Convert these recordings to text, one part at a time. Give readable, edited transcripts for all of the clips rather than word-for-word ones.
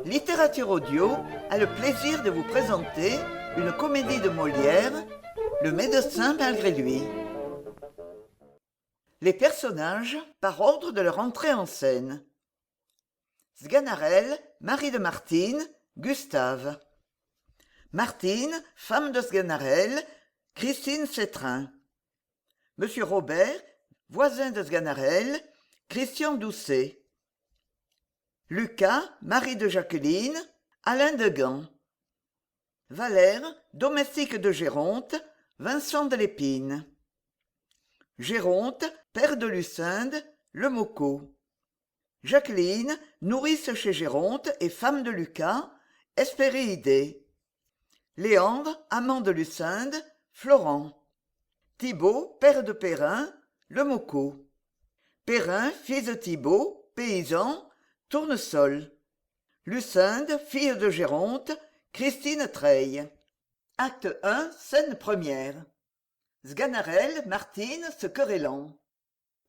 Littérature Audio a le plaisir de vous présenter une comédie de Molière, Le médecin malgré lui. Les personnages par ordre de leur entrée en scène. Sganarelle, mari de Martine, Gustave. Martine, femme de Sganarelle, Christine Cétrin. Monsieur Robert, voisin de Sganarelle, Christian Doucet. Lucas, mari de Jacqueline, Alain Degan. Valère, domestique de Géronte, Vincent de Lépine. Géronte, père de Lucinde, Lemaucourt. Jacqueline, nourrice chez Géronte et femme de Lucas, Hespériide. Léandre, amant de Lucinde, Florent. Thibault, père de Perrin, Lemaucourt. Perrin, fils de Thibault, paysan, Tournesol. Lucinde, fille de Géronte, Christine Treille. Acte 1, scène première. Sganarelle, Martine se querellant.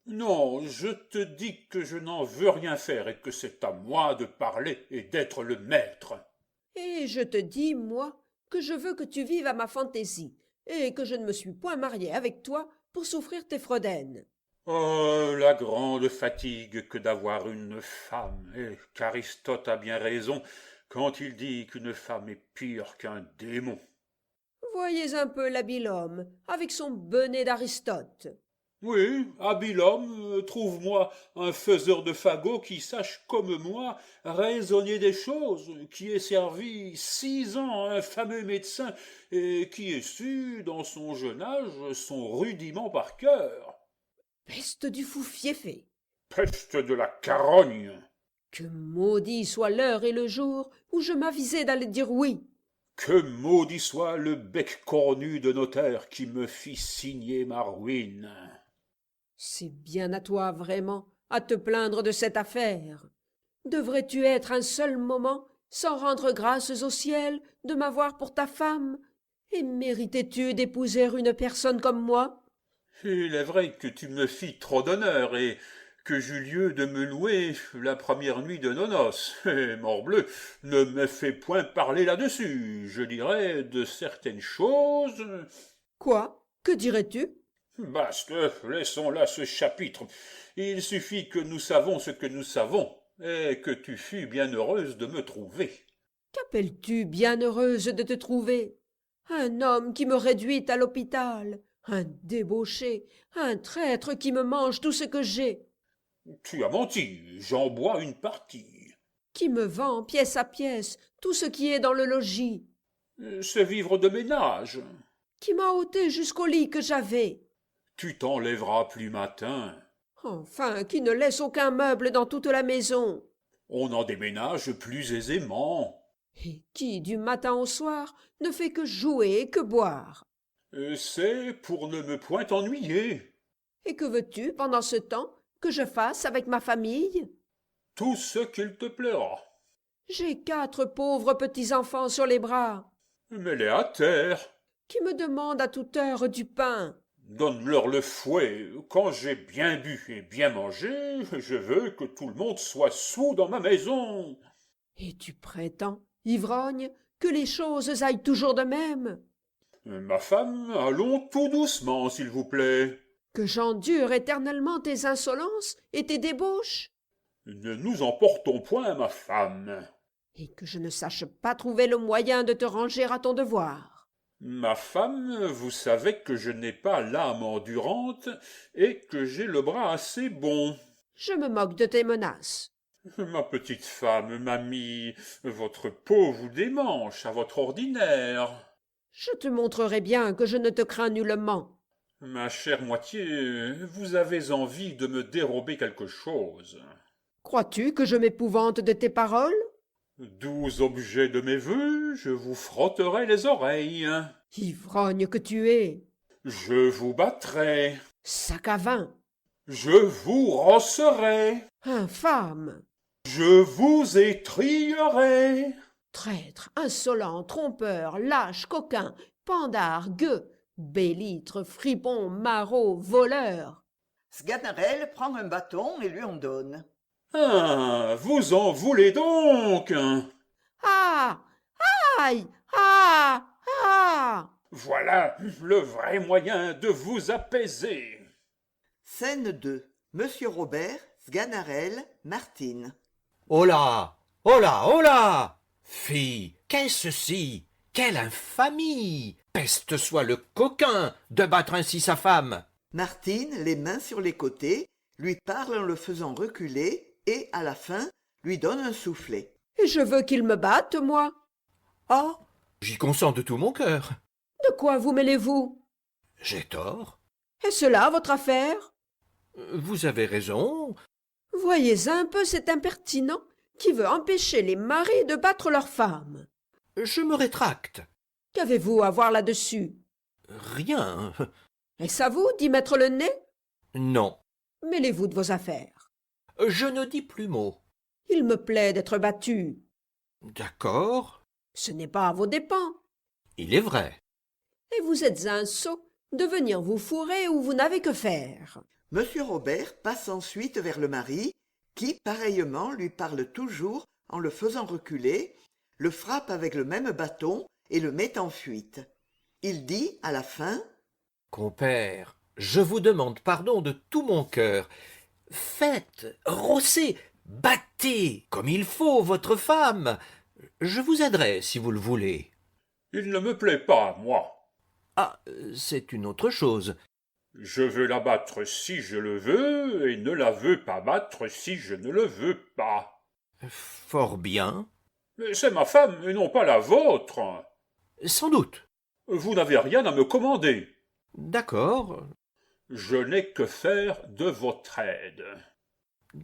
Non, je te dis que je n'en veux rien faire et que c'est à moi de parler et d'être le maître. Et je te dis, moi, que je veux que tu vives à ma fantaisie et que je ne me suis point mariée avec toi pour souffrir tes fredaines. Oh, la grande fatigue que d'avoir une femme, et qu'Aristote a bien raison quand il dit qu'une femme est pire qu'un démon. Voyez un peu l'habile homme, avec son bonnet d'Aristote. Oui, habile homme, trouve-moi un faiseur de fagots qui sache comme moi raisonner des choses, qui ait servi 6 ans à un fameux médecin et qui ait su, dans son jeune âge, son rudiment par cœur. Peste du fou fieffé! Peste de la carogne! Que maudit soit l'heure et le jour où je m'avisais d'aller dire oui! Que maudit soit le bec cornu de notaire qui me fit signer ma ruine! C'est bien à toi, vraiment, à te plaindre de cette affaire. Devrais-tu être un seul moment sans rendre grâces au ciel de m'avoir pour ta femme? Et méritais-tu d'épouser une personne comme moi? Il est vrai que tu me fis trop d'honneur et que j'eus lieu de me louer la première nuit de nos noces. Et morbleu, ne me fais point parler là-dessus. Je dirais de certaines choses. Quoi? Que dirais-tu? Basta, laissons là ce chapitre. Il suffit que nous savons ce que nous savons, et que tu fus bien heureuse de me trouver. Qu'appelles-tu bien heureuse de te trouver? Un homme qui me réduit à l'hôpital, un débauché, un traître qui me mange tout ce que j'ai, Tu as menti, j'en bois une partie. qui me vend pièce à pièce tout ce qui est dans le logis, C'est vivre de ménage. qui m'a ôté jusqu'au lit que j'avais, Tu t'enlèveras plus matin. enfin qui ne laisse aucun meuble dans toute la maison, On en déménage plus aisément. et qui, du matin au soir, ne fait que jouer et que boire. C'est pour ne me point ennuyer. Et que veux-tu, pendant ce temps, que je fasse avec ma famille? Tout ce qu'il te plaira. J'ai 4 pauvres petits-enfants sur les bras, Mets-les à terre. qui me demandent à toute heure du pain. Donne-leur le fouet. Quand j'ai bien bu et bien mangé, je veux que tout le monde soit soûl dans ma maison. Et tu prétends, ivrogne, que les choses aillent toujours de même? Ma femme, allons tout doucement, s'il vous plaît. Que j'endure éternellement tes insolences et tes débauches? Ne nous emportons point, ma femme. Et que je ne sache pas trouver le moyen de te ranger à ton devoir? Ma femme, vous savez que je n'ai pas l'âme endurante et que j'ai le bras assez bon. Je me moque de tes menaces. Ma petite femme m'a mis votre peau vous démanche à votre ordinaire. Je te montrerai bien que je ne te crains nullement. Ma chère moitié, vous avez envie de me dérober quelque chose. Crois-tu que je m'épouvante de tes paroles? 12 objets de mes vœux, je vous frotterai les oreilles. Ivrogne que tu es! Je vous battrai. Sac à vin! Je vous rosserai. Infâme! Je vous étrillerai. Traître, insolent, trompeur, lâche, coquin, Pandare, gueux, bélitre, fripon, maraud, voleur. Sganarelle prend un bâton et lui en donne. Ah, vous en voulez donc? Ah! Aïe! Ah! Ah! Voilà le vrai moyen de vous apaiser. Scène 2. Monsieur Robert, Sganarelle, Martine. Oh là! Oh là! Oh là! Fille, qu'est-ce ci? Quelle infamie! Peste soit le coquin de battre ainsi sa femme! Martine, les mains sur les côtés, lui parle en le faisant reculer et, à la fin, lui donne un soufflet. Et je veux qu'il me batte, moi. Ah! J'y consens de tout mon cœur. De quoi vous mêlez-vous? J'ai tort. Est-ce là votre affaire? Vous avez raison. Voyez un peu cet impertinent qui veut empêcher les maris de battre leurs femmes. Je me rétracte. Qu'avez-vous à voir là-dessus? Rien. Est-ce à vous d'y mettre le nez? Non. Mêlez-vous de vos affaires. Je ne dis plus mot. Il me plaît d'être battu. D'accord. Ce n'est pas à vos dépens. Il est vrai. Et vous êtes un sot de venir vous fourrer où vous n'avez que faire. Monsieur Robert passe ensuite vers le mari, qui, pareillement, lui parle toujours en le faisant reculer, le frappe avec le même bâton et le met en fuite. Il dit, à la fin, « Compère, je vous demande pardon de tout mon cœur. Faites, rossez, battez comme il faut votre femme. Je vous aiderai si vous le voulez. » Il ne me plaît pas, moi. Ah, c'est une autre chose. Je veux la battre si je le veux, et ne la veux pas battre si je ne le veux pas. Fort bien. Mais c'est ma femme, et non pas la vôtre. Sans doute. Vous n'avez rien à me commander. D'accord. Je n'ai que faire de votre aide.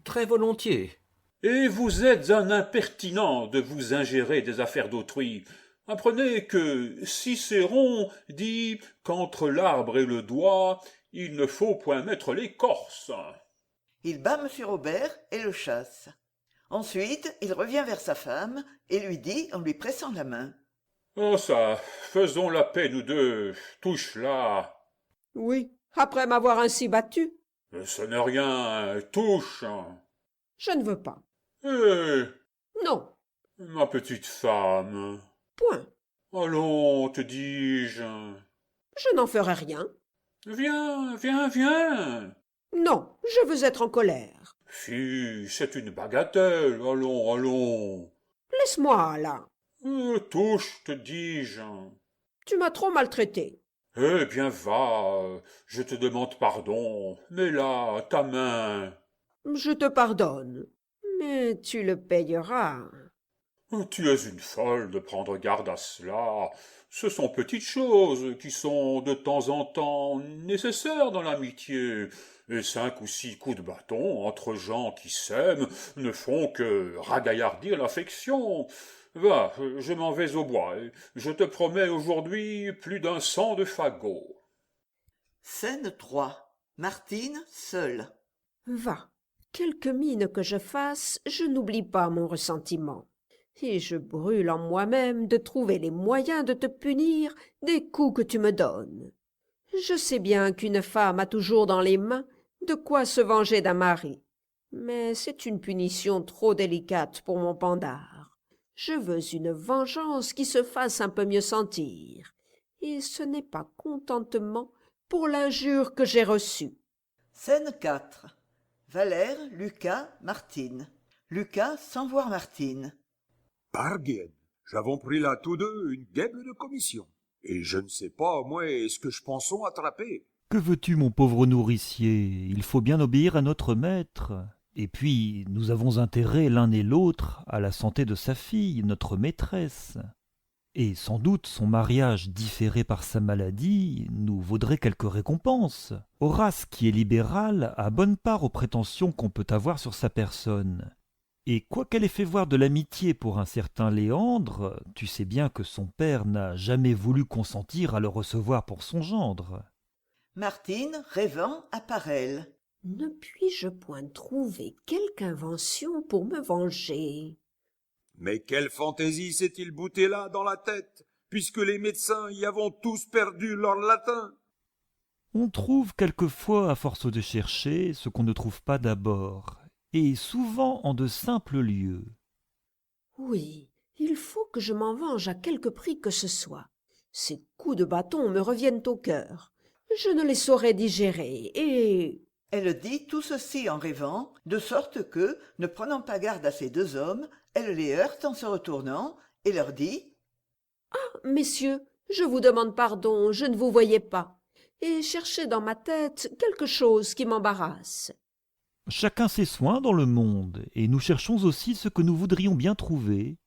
Très volontiers. Et vous êtes un impertinent de vous ingérer des affaires d'autrui. Apprenez que Cicéron dit qu'entre l'arbre et le doigt, il ne faut point mettre l'écorce. il bat monsieur Robert et le chasse. Ensuite, il revient vers sa femme et lui dit en lui pressant la main. Oh ça, faisons la paix nous deux, touche là. Oui, après m'avoir ainsi battu. Ce n'est rien, touche. Je ne veux pas. Eh, Non, ma petite femme. point. Allons, te dis-je. Je n'en ferai rien. Viens, viens, viens. Non, je veux être en colère. Fi, c'est une bagatelle, allons, allons. Laisse-moi, là. Touche, te dis-je. Tu m'as trop maltraité. Eh bien, va, je te demande pardon, mets là ta main. Je te pardonne. Mais tu le payeras. Tu es une folle de prendre garde à cela. Ce sont petites choses qui sont de temps en temps nécessaires dans l'amitié, et 5 ou 6 coups de bâton entre gens qui s'aiment ne font que ragaillardir l'affection. Va, je m'en vais au bois, et je te promets aujourd'hui plus d'un 100 de fagots. Scène 3. Martine, seule. Va, quelque mine que je fasse, je n'oublie pas mon ressentiment. Et je brûle en moi-même de trouver les moyens de te punir des coups que tu me donnes. Je sais bien qu'une femme a toujours dans les mains de quoi se venger d'un mari, mais c'est une punition trop délicate pour mon Pandare. Je veux une vengeance qui se fasse un peu mieux sentir, et ce n'est pas contentement pour l'injure que j'ai reçue. Scène 4. Valère, Lucas, Martine. Lucas sans voir Martine. Pardienne, j'avons pris là tous deux une guêpe de commission. Et je ne sais pas, moi, ce que je pensons attraper. Que veux-tu, mon pauvre nourricier? Il faut bien obéir à notre maître. Et puis, nous avons intérêt l'un et l'autre à la santé de sa fille, notre maîtresse. Et sans doute son mariage différé par sa maladie nous vaudrait quelque récompense. Horace, qui est libéral, a bonne part aux prétentions qu'on peut avoir sur sa personne. Et quoiqu'elle ait fait voir de l'amitié pour un certain Léandre, tu sais bien que son père n'a jamais voulu consentir à le recevoir pour son gendre. Martine, rêvant, apparaît. Ne puis-je point trouver quelque invention pour me venger? Mais quelle fantaisie s'est-il bouté là dans la tête? puisque les médecins y avons tous perdu leur latin. On trouve quelquefois, à force de chercher, ce qu'on ne trouve pas d'abord, et souvent en de simples lieux. Oui, il faut que je m'en venge à quelque prix que ce soit. Ces coups de bâton me reviennent au cœur. Je ne les saurais digérer, et... Elle dit tout ceci en rêvant, de sorte que, ne prenant pas garde à ces deux hommes, elle les heurte en se retournant, et leur dit « Messieurs, je vous demande pardon, je ne vous voyais pas, et cherchais dans ma tête quelque chose qui m'embarrasse. » Chacun ses soins dans le monde, et nous cherchons aussi ce que nous voudrions bien trouver.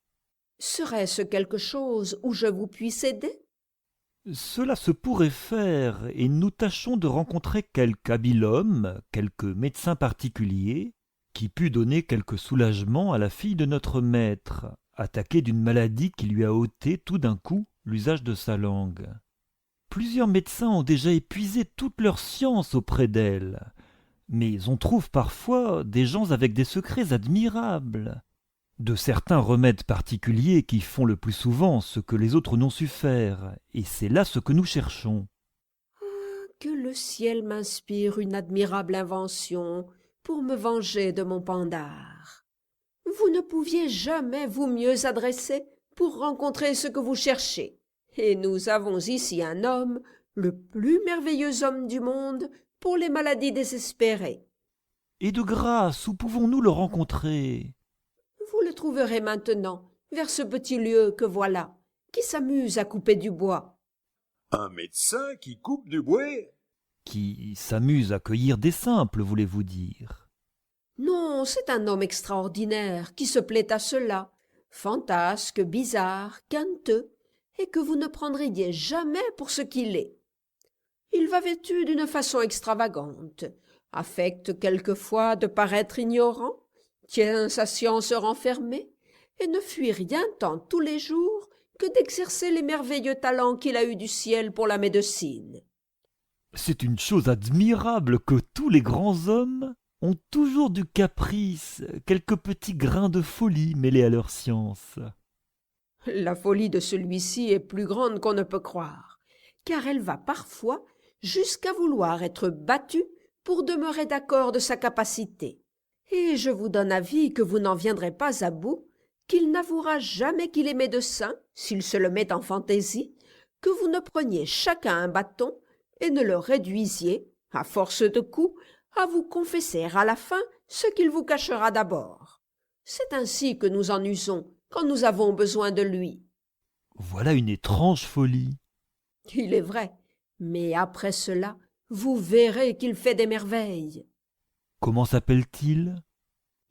Serait-ce quelque chose où je vous puisse aider? Cela se pourrait faire, et nous tâchons de rencontrer quelque habile homme, quelque médecin particulier, qui pût donner quelque soulagement à la fille de notre maître, attaquée d'une maladie qui lui a ôté tout d'un coup l'usage de sa langue. Plusieurs médecins ont déjà épuisé toute leur science auprès d'elle, mais on trouve parfois des gens avec des secrets admirables, de certains remèdes particuliers qui font le plus souvent ce que les autres n'ont su faire, et c'est là ce que nous cherchons. Que le ciel m'inspire une admirable invention pour me venger de mon pendard. Vous ne pouviez jamais vous mieux adresser pour rencontrer ce que vous cherchez, et nous avons ici un homme, le plus merveilleux homme du monde, pour les maladies désespérées. Et de grâce, où pouvons-nous le rencontrer? Vous le trouverez maintenant, vers ce petit lieu que voilà, qui s'amuse à couper du bois. Un médecin qui coupe du bois? Qui s'amuse à cueillir des simples, voulez-vous dire? Non, c'est un homme extraordinaire qui se plaît à cela, fantasque, bizarre, quinteux, et que vous ne prendriez jamais pour ce qu'il est. Il va vêtu d'une façon extravagante, affecte quelquefois de paraître ignorant, tient sa science renfermée, et ne fuit rien tant tous les jours que d'exercer les merveilleux talents qu'il a eus du ciel pour la médecine. C'est une chose admirable que tous les grands hommes ont toujours du caprice, quelques petits grains de folie mêlés à leur science. La folie de celui-ci est plus grande qu'on ne peut croire, car elle va parfois jusqu'à vouloir être battu pour demeurer d'accord de sa capacité. Et je vous donne avis que vous n'en viendrez pas à bout, qu'il n'avouera jamais qu'il est médecin, s'il se le met en fantaisie, que vous ne preniez chacun un bâton et ne le réduisiez, à force de coups, à vous confesser à la fin ce qu'il vous cachera d'abord. C'est ainsi que nous en usons quand nous avons besoin de lui. Voilà une étrange folie. Il est vrai, mais après cela, vous verrez qu'il fait des merveilles. Comment s'appelle-t-il?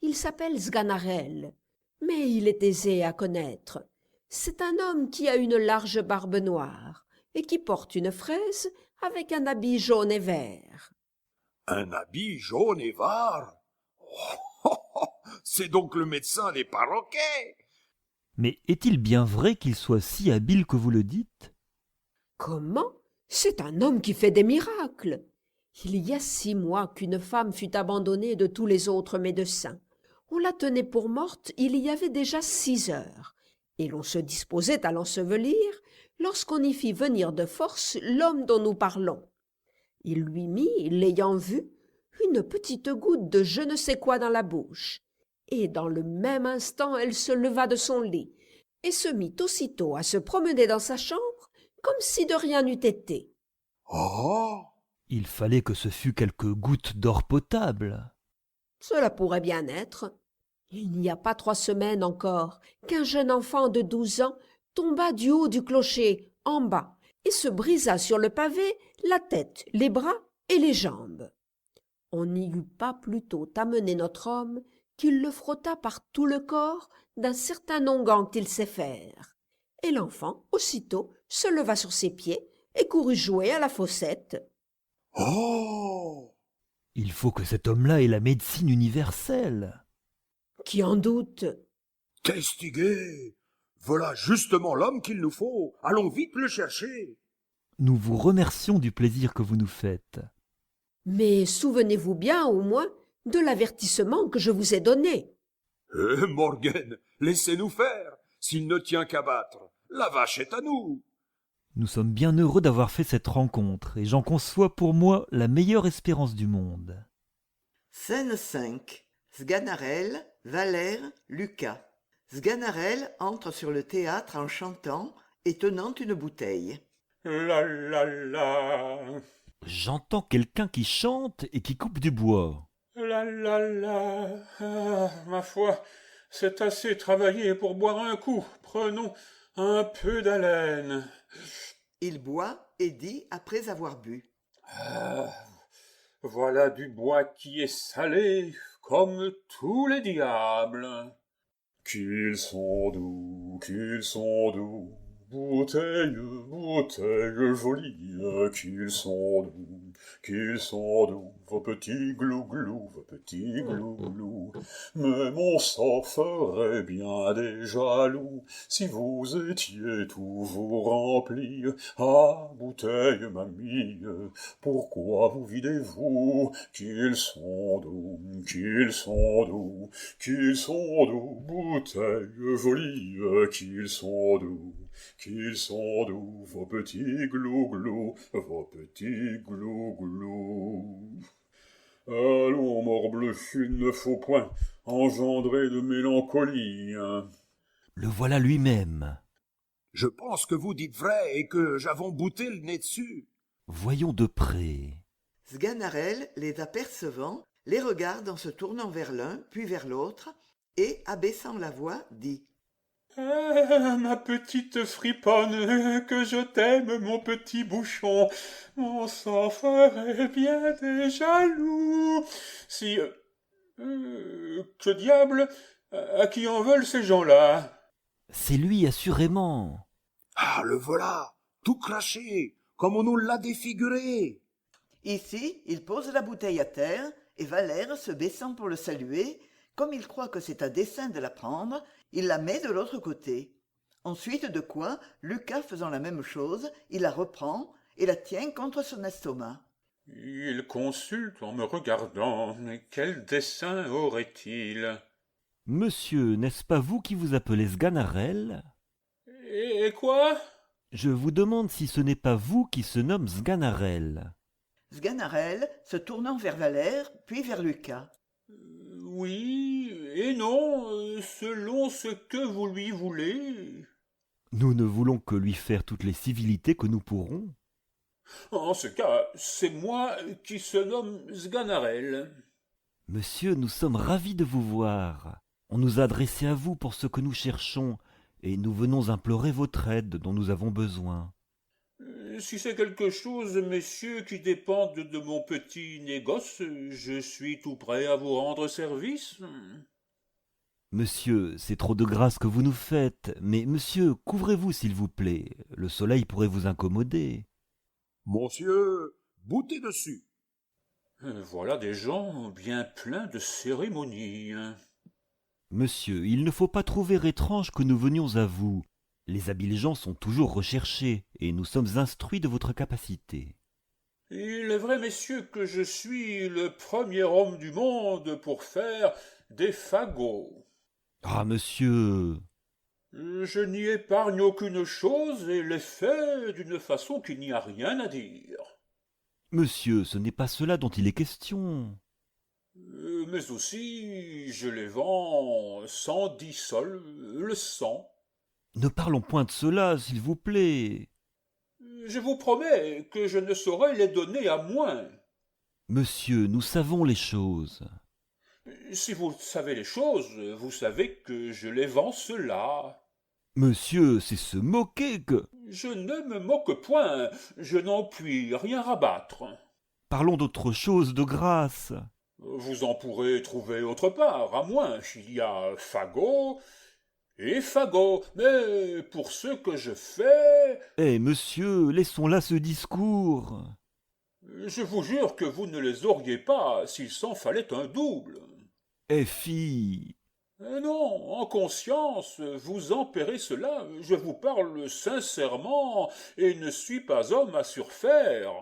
Il s'appelle Sganarelle, mais il est aisé à connaître. C'est un homme qui a une large barbe noire et qui porte une fraise avec un habit jaune et vert. Un habit jaune et vert? C'est donc le médecin des perroquets. Mais est-il bien vrai qu'il soit si habile que vous le dites? Comment? C'est un homme qui fait des miracles. Il y a 6 mois qu'une femme fut abandonnée de tous les autres médecins. On la tenait pour morte il y avait déjà 6 heures, et l'on se disposait à l'ensevelir lorsqu'on y fit venir de force l'homme dont nous parlons. Il lui mit, l'ayant vu, une petite goutte de je ne sais quoi dans la bouche, et dans le même instant elle se leva de son lit, et se mit aussitôt à se promener dans sa chambre comme si de rien n'eût été. Oh! Il fallait que ce fût quelques gouttes d'or potable. Cela pourrait bien être. Il n'y a pas 3 semaines encore qu'un jeune enfant de 12 ans tomba du haut du clocher, en bas, et se brisa sur le pavé la tête, les bras et les jambes. On n'y eut pas plus tôt amené notre homme qu'il le frotta par tout le corps d'un certain onguent qu'il sait faire. Et l'enfant, aussitôt, se leva sur ses pieds et courut jouer à la fossette. Oh! Il faut que cet homme-là ait la médecine universelle. Qui en doute? Testigué! Voilà justement l'homme qu'il nous faut. Allons vite le chercher. Nous vous remercions du plaisir que vous nous faites. Mais souvenez-vous bien, au moins, de l'avertissement que je vous ai donné. Morgan, laissez-nous faire. S'il ne tient qu'à battre, la vache est à nous. Nous sommes bien heureux d'avoir fait cette rencontre, et j'en conçois pour moi la meilleure espérance du monde. Scène 5. Sganarelle, Valère, Lucas. Sganarelle entre sur le théâtre en chantant et tenant une bouteille. La la la, J'entends quelqu'un qui chante et qui coupe du bois. la la la. Ah, ma foi, c'est assez travaillé pour boire un coup. Prenons un peu d'haleine. Il boit et dit après avoir bu. Ah, voilà du bois qui est salé comme tous les diables. Qu'ils sont doux, bouteille, bouteille jolie, qu'ils sont doux, vos petits glou-glou, vos petits glou-glou. Mais mon sang ferait bien des jaloux, si vous étiez toujours remplis. Ah, bouteille, mamie, pourquoi vous videz-vous? Qu'ils sont doux, bouteille jolie, qu'ils sont doux, vos petits glou-glou, vos petits glou-glou. Allons, morbleu, il ne faut point engendrer de mélancolie. Le voilà lui-même. Je pense que vous dites vrai et que j'avons bouté le nez dessus. Voyons de près. Sganarelle, les apercevant, les regarde en se tournant vers l'un puis vers l'autre et, abaissant la voix, dit « Ah, ma petite friponne, que je t'aime, mon petit bouchon, mon sang ferait bien des jaloux. Si... que diable, à qui en veulent ces gens-là ?» C'est lui, assurément. Ah, le voilà, tout craché, comme on nous l'a défiguré. Ici, il pose la bouteille à terre et Valère, se baissant pour le saluer, comme il croit que c'est à dessein de la prendre, il la met de l'autre côté. Ensuite de quoi, Lucas faisant la même chose, il la reprend et la tient contre son estomac. Il consulte en me regardant. Quel dessein aurait-il? Monsieur, n'est-ce pas vous qui vous appelez Sganarelle? Et quoi? Je vous demande si ce n'est pas vous qui se nomme Sganarelle. Sganarelle, se tournant vers Valère, puis vers Lucas. Oui et non, selon ce que vous lui voulez. Nous ne voulons que lui faire toutes les civilités que nous pourrons. En ce cas, c'est moi qui se nomme Sganarelle. Monsieur, nous sommes ravis de vous voir. On nous a adressé à vous pour ce que nous cherchons, et nous venons implorer votre aide dont nous avons besoin. Si c'est quelque chose, messieurs, qui dépend de mon petit négoce, je suis tout prêt à vous rendre service. Monsieur, c'est trop de grâce que vous nous faites, mais monsieur, couvrez-vous s'il vous plaît. Le soleil pourrait vous incommoder. Monsieur, boutez dessus. Voilà des gens bien pleins de cérémonie. Monsieur, il ne faut pas trouver étrange que nous venions à vous. Les habiles gens sont toujours recherchés, et nous sommes instruits de votre capacité. Il est vrai, messieurs, que je suis le premier homme du monde pour faire des fagots. Ah, monsieur! Je n'y épargne aucune chose et les fais d'une façon qu'il n'y a rien à dire. Monsieur, ce n'est pas cela dont il est question. Mais aussi, je les vends 110 sols le 100. Ne parlons point de cela, s'il vous plaît. Je vous promets que je ne saurais les donner à moins. Monsieur, nous savons les choses. Si vous savez les choses, vous savez que je les vends cela. Monsieur, c'est se moquer que... Je ne me moque point, je n'en puis rien rabattre. Parlons d'autre chose, de grâce. Vous en pourrez trouver autre part, à moins qu'il y a fagot et fagot. Mais pour ce que je fais... Eh, monsieur, laissons là ce discours. Je vous jure que vous ne les auriez pas s'il s'en fallait un double. Eh, fille! Non, en conscience, vous en paierez cela. Je vous parle sincèrement et ne suis pas homme à surfaire.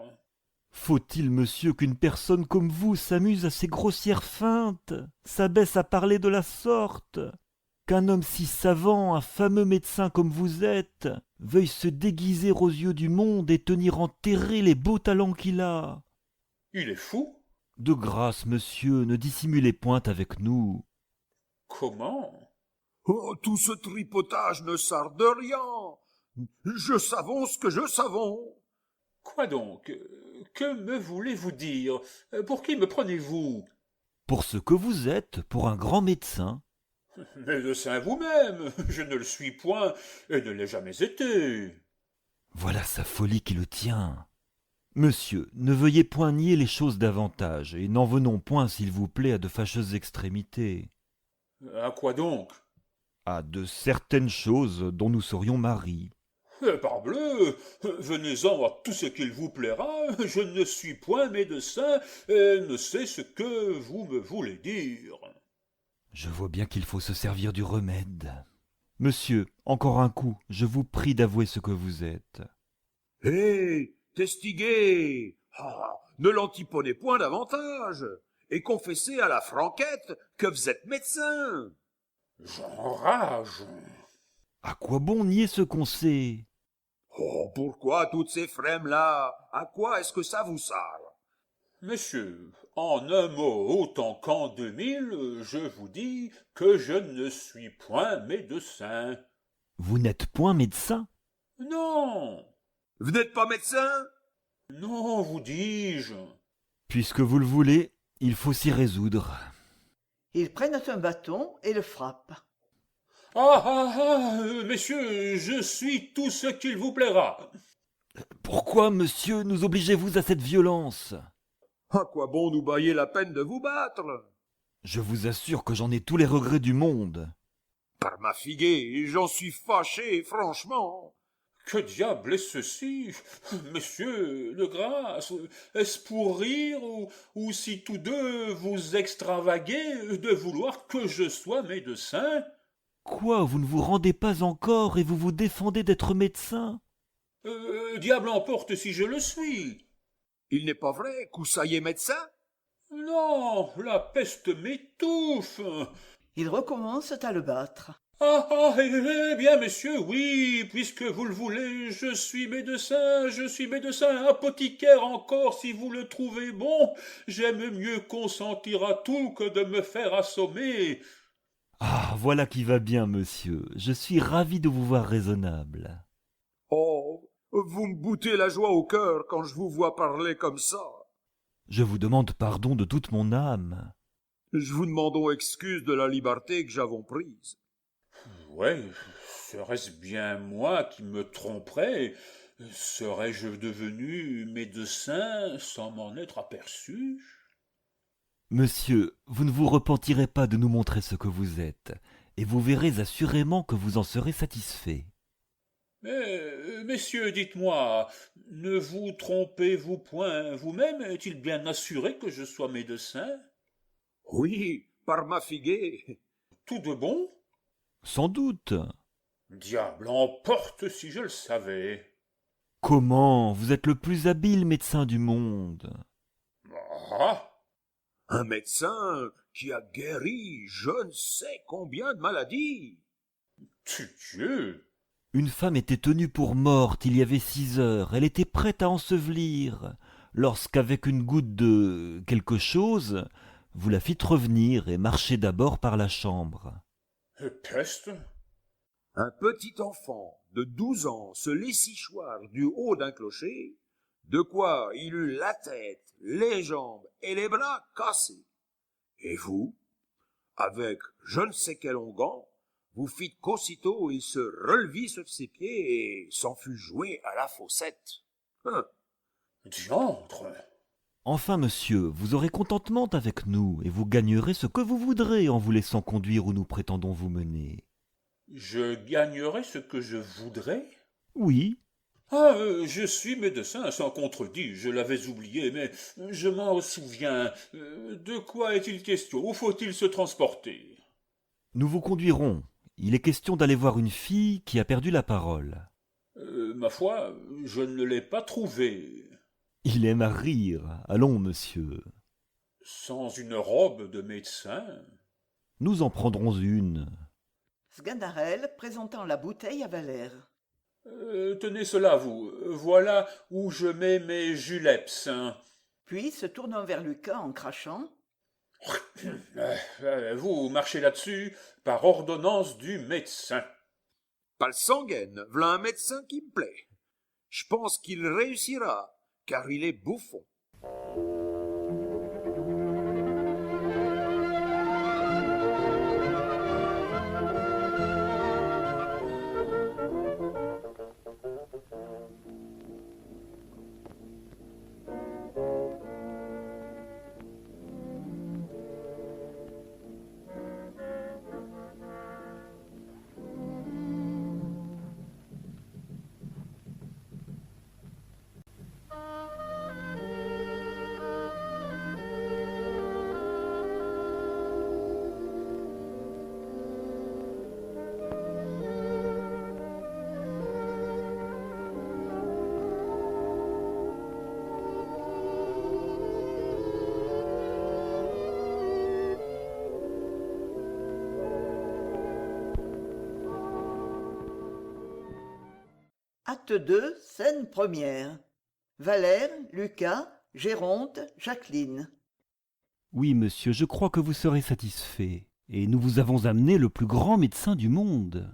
Faut-il, monsieur, qu'une personne comme vous s'amuse à ces grossières feintes, s'abaisse à parler de la sorte? qu'un homme si savant, un fameux médecin comme vous êtes, veuille se déguiser aux yeux du monde et tenir enterrés les beaux talents qu'il a. Il est fou. De grâce, monsieur, ne dissimulez point avec nous. Comment? Oh, tout ce tripotage ne sert de rien. Je savons ce que je savons. Quoi donc? Que me voulez-vous dire? Pour qui me prenez-vous? Pour ce que vous êtes, pour un grand médecin. Médecin vous-même, je ne le suis point et ne l'ai jamais été. Voilà sa folie qui le tient. Monsieur, ne veuillez point nier les choses davantage, et n'en venons point, s'il vous plaît, à de fâcheuses extrémités. À quoi donc? À de certaines choses dont nous serions maris. Parbleu, venez-en à tout ce qu'il vous plaira, je ne suis point médecin et ne sais ce que vous me voulez dire. Je vois bien qu'il faut se servir du remède. Monsieur, encore un coup, je vous prie d'avouer ce que vous êtes. Hé, Testiguet, ne l'antiponnez point davantage, et confessez à la franquette que vous êtes médecin. J'enrage. À quoi bon nier ce qu'on sait? Oh, pourquoi toutes ces frêmes-là? À quoi est-ce que ça vous sert? Monsieur, en un mot autant qu'en 2000, je vous dis que je ne suis point médecin. Vous n'êtes point médecin? Non, Vous n'êtes pas médecin? non, vous dis-je. Puisque vous le voulez, il faut s'y résoudre. Ils prennent un bâton et le frappent. Messieurs, je suis tout ce qu'il vous plaira. Pourquoi, monsieur, nous obligez-vous à cette violence? À quoi bon nous bailler la peine de vous battre? Je vous assure que j'en ai tous les regrets du monde. Par ma figuée, j'en suis fâché, franchement. Que diable est ceci? Messieurs, de grâce, est-ce pour rire ou si tous deux vous extravaguez de vouloir que je sois médecin? Quoi, vous ne vous rendez pas encore et vous vous défendez d'être médecin? Diable emporte si je le suis. Il n'est pas vrai qu'Oussaï est médecin? Non, la peste m'étouffe. Ils recommencent à le battre. Eh bien, messieurs, oui, puisque vous le voulez, je suis médecin, apothicaire encore, si vous le trouvez bon. J'aime mieux consentir à tout que de me faire assommer. Ah, voilà qui va bien, monsieur. Je suis ravi de vous voir raisonnable. Oh, vous me boutez la joie au cœur quand je vous vois parler comme ça. Je vous demande pardon de toute mon âme. Je vous demandons excuse de la liberté que j'avons prise. Ouais, serait-ce bien moi qui me tromperais? Serais-je devenu médecin sans m'en être aperçu? Monsieur, vous ne vous repentirez pas de nous montrer ce que vous êtes, et vous verrez assurément que vous en serez satisfait. Mais, messieurs, dites-moi, ne vous trompez-vous point vous-même? Est-il bien assuré que je sois médecin? Oui, par ma figuée. Tout de bon? Sans doute. Diable emporte si je le savais. Comment? Vous êtes le plus habile médecin du monde. Ah! Un médecin qui a guéri je ne sais combien de maladies. Tudieu! Une femme était tenue pour morte il y avait 6 heures. Elle était prête à ensevelir, lorsqu'avec une goutte de quelque chose, vous la fîtes revenir et marcher d'abord par la chambre. Peste? Un petit enfant de 12 ans se laissit choir du haut d'un clocher, de quoi il eut la tête, les jambes et les bras cassés. Et vous, avec je ne sais quel onguent, vous fîtes qu'aussitôt il se relevit sur ses pieds et s'en fut jouer à la faussette. Diantre! Enfin, monsieur, vous aurez contentement avec nous, et vous gagnerez ce que vous voudrez en vous laissant conduire où nous prétendons vous mener. Je gagnerai ce que je voudrais? Oui. Je suis médecin, sans contredit, je l'avais oublié, mais je m'en souviens. De quoi est-il question? Où faut-il se transporter? Nous vous conduirons. Il est question d'aller voir une fille qui a perdu la parole. Ma foi, je ne l'ai pas trouvée. Il aime à rire. Allons, monsieur. Sans une robe de médecin? Nous en prendrons une. Sganarelle présentant la bouteille à Valère. Tenez cela, vous. Voilà où je mets mes juleps. Hein. Puis, se tournant vers Lucas en crachant. Vous marchez là-dessus par ordonnance du médecin. Pas le sanguine, v'là un médecin qui me plaît. Je pense qu'il réussira, car il est bouffon. Acte 2, scène première. Valère, Lucas, Géronte, Jacqueline. Oui, monsieur, je crois que vous serez satisfait, et nous vous avons amené le plus grand médecin du monde.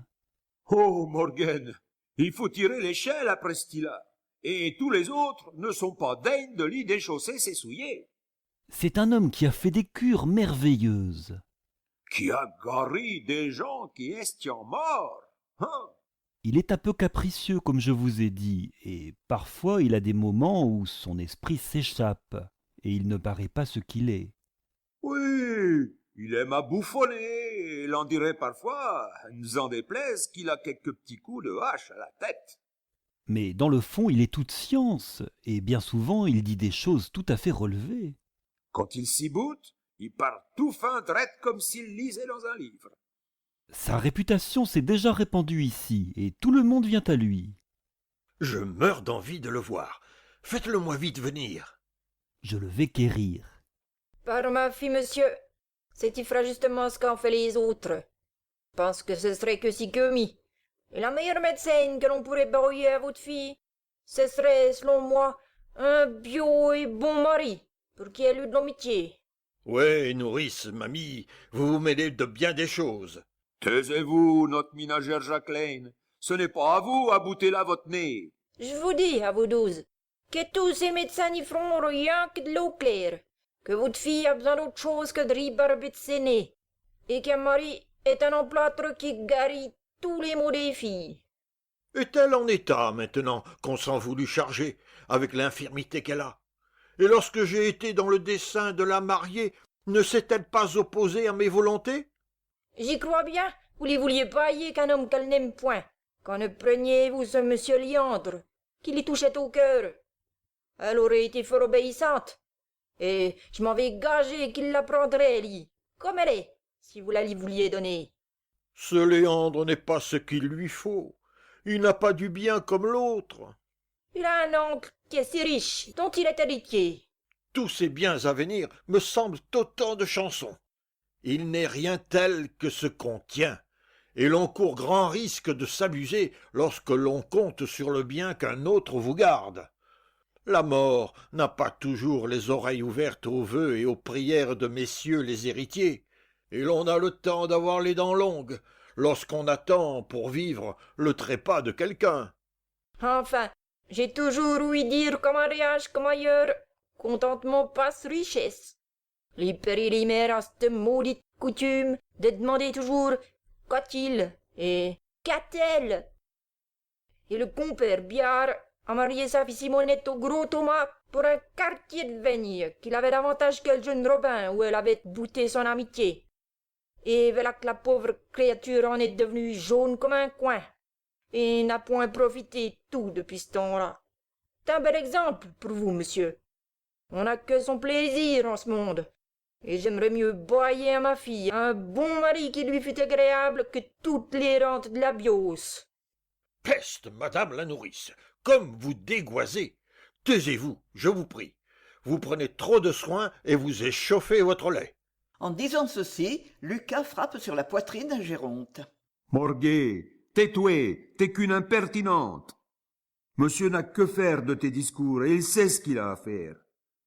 Oh, Morgan, il faut tirer l'échelle après ce style-là. Et tous les autres ne sont pas dignes de l'y déchausser ses souliers. C'est un homme qui a fait des cures merveilleuses. Qui a guéri des gens qui étaient morts. Hein? Il est un peu capricieux, comme je vous ai dit, et parfois il a des moments où son esprit s'échappe, et il ne paraît pas ce qu'il est. Oui, il aime à bouffonner, et il en dirait parfois, nous en déplaise, qu'il a quelques petits coups de hache à la tête. Mais dans le fond, il est toute science, et bien souvent il dit des choses tout à fait relevées. Quand il s'y boute, il part tout fin drette comme s'il lisait dans un livre. Sa réputation s'est déjà répandue ici, et tout le monde vient à lui. Je meurs d'envie de le voir. Faites-le-moi vite venir. Je le vais quérir. Par ma fille, monsieur, c'est il fera justement ce qu'ont fait les autres. Je pense que ce serait que si que mi. Et la meilleure médecine que l'on pourrait brouiller à votre fille, ce serait, selon moi, un bio et bon mari, pour qui elle eût de l'amitié. Ouais, nourrice, mamie, vous vous mêlez de bien des choses. Taisez-vous, notre ménagère Jacqueline. Ce n'est pas à vous à bouter là votre nez. Je vous dis, à vous 12, que tous ces médecins n'y feront rien que de l'eau claire, que votre fille a besoin d'autre chose que de ribarber de ses nez, et qu'un mari est un emplâtre qui guérit tous les maux des filles. Est-elle en état, maintenant, qu'on s'en voulut charger, avec l'infirmité qu'elle a? Et lorsque j'ai été dans le dessein de la marier, ne s'est-elle pas opposée à mes volontés? J'y crois bien, vous ne vouliez pas y qu'un homme qu'elle n'aime point, quand ne preniez-vous ce monsieur Liandre, qui l'y touchait au cœur. Elle aurait été fort obéissante, et je m'en vais gager qu'il la prendrait, lui, comme elle est, si vous la lui vouliez donner. Ce Léandre n'est pas ce qu'il lui faut. Il n'a pas du bien comme l'autre. Il a un oncle qui est si riche, dont il est héritier. Tous ces biens à venir me semblent autant de chansons. Il n'est rien tel que ce qu'on tient, et l'on court grand risque de s'abuser lorsque l'on compte sur le bien qu'un autre vous garde. La mort n'a pas toujours les oreilles ouvertes aux vœux et aux prières de messieurs les héritiers, et l'on a le temps d'avoir les dents longues lorsqu'on attend pour vivre le trépas de quelqu'un. Enfin, j'ai toujours ouï dire qu'en mariage comme ailleurs, contentement passe richesse. Les périlimères à cette maudite coutume de demander toujours « qu'a-t-il » et « qu'a-t-elle » Et le compère Biard a marié sa fille Simonette au gros Thomas pour un quartier de vigne qu'il avait davantage que le jeune Robin où elle avait bouté son amitié. Et voilà que la pauvre créature en est devenue jaune comme un coin et n'a point profité tout depuis ce temps-là. C'est un bel exemple pour vous, monsieur. On n'a que son plaisir en ce monde. Et j'aimerais mieux boyer à ma fille un bon mari qui lui fût agréable que toutes les rentes de la Bios. Peste, madame la nourrice, comme vous dégoisez. Taisez-vous, je vous prie. Vous prenez trop de soin et vous échauffez votre lait. En disant ceci, Lucas frappe sur la poitrine à Géronte. Morguet, tais-toi, t'es qu'une impertinente. Monsieur n'a que faire de tes discours et il sait ce qu'il a à faire.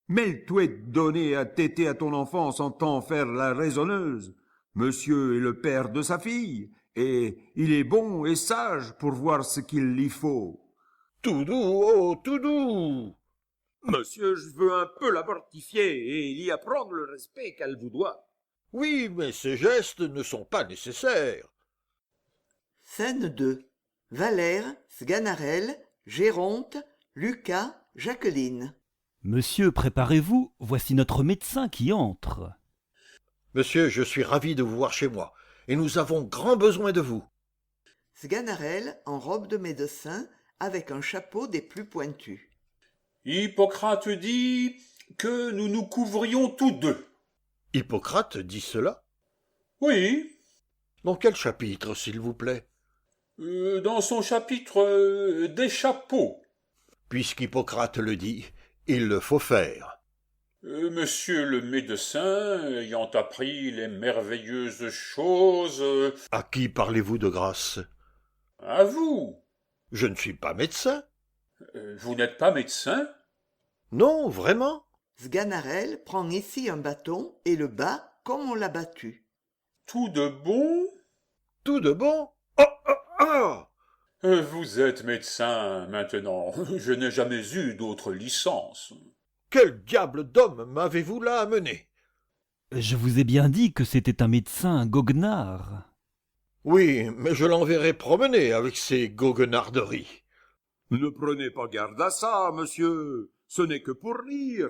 Mêle-toi de donner à téter à ton enfant sans t'en faire la raisonneuse. Monsieur est le père de sa fille, et il est bon et sage pour voir ce qu'il y faut. Tout doux, oh, tout doux. Monsieur, je veux un peu la mortifier et y apprendre le respect qu'elle vous doit. Oui, mais ces gestes ne sont pas nécessaires. Scène 2. Valère, Sganarelle, Géronte, Lucas, Jacqueline. Monsieur, préparez-vous, voici notre médecin qui entre. Monsieur, je suis ravi de vous voir chez moi, et nous avons grand besoin de vous. Sganarelle en robe de médecin avec un chapeau des plus pointus. Hippocrate dit que nous nous couvrions tous deux. Hippocrate dit cela? Oui, Dans quel chapitre, s'il vous plaît? dans son chapitre des chapeaux. Puisqu'Hippocrate le dit, il le faut faire. Monsieur le médecin, ayant appris les merveilleuses choses, À qui parlez-vous de grâce? à vous. Je ne suis pas médecin. Vous n'êtes pas médecin? Non, vraiment? Sganarelle prend ici un bâton et le bat comme on l'a battu. Tout de bon? Tout de bon? Oh, oh, oh! Vous êtes médecin maintenant. Je n'ai jamais eu d'autre licence. Quel diable d'homme m'avez-vous là amené? Je vous ai bien dit que c'était un médecin goguenard. Oui, mais je l'enverrai promener avec ses goguenarderies. Ne prenez pas garde à ça, monsieur. Ce n'est que pour rire.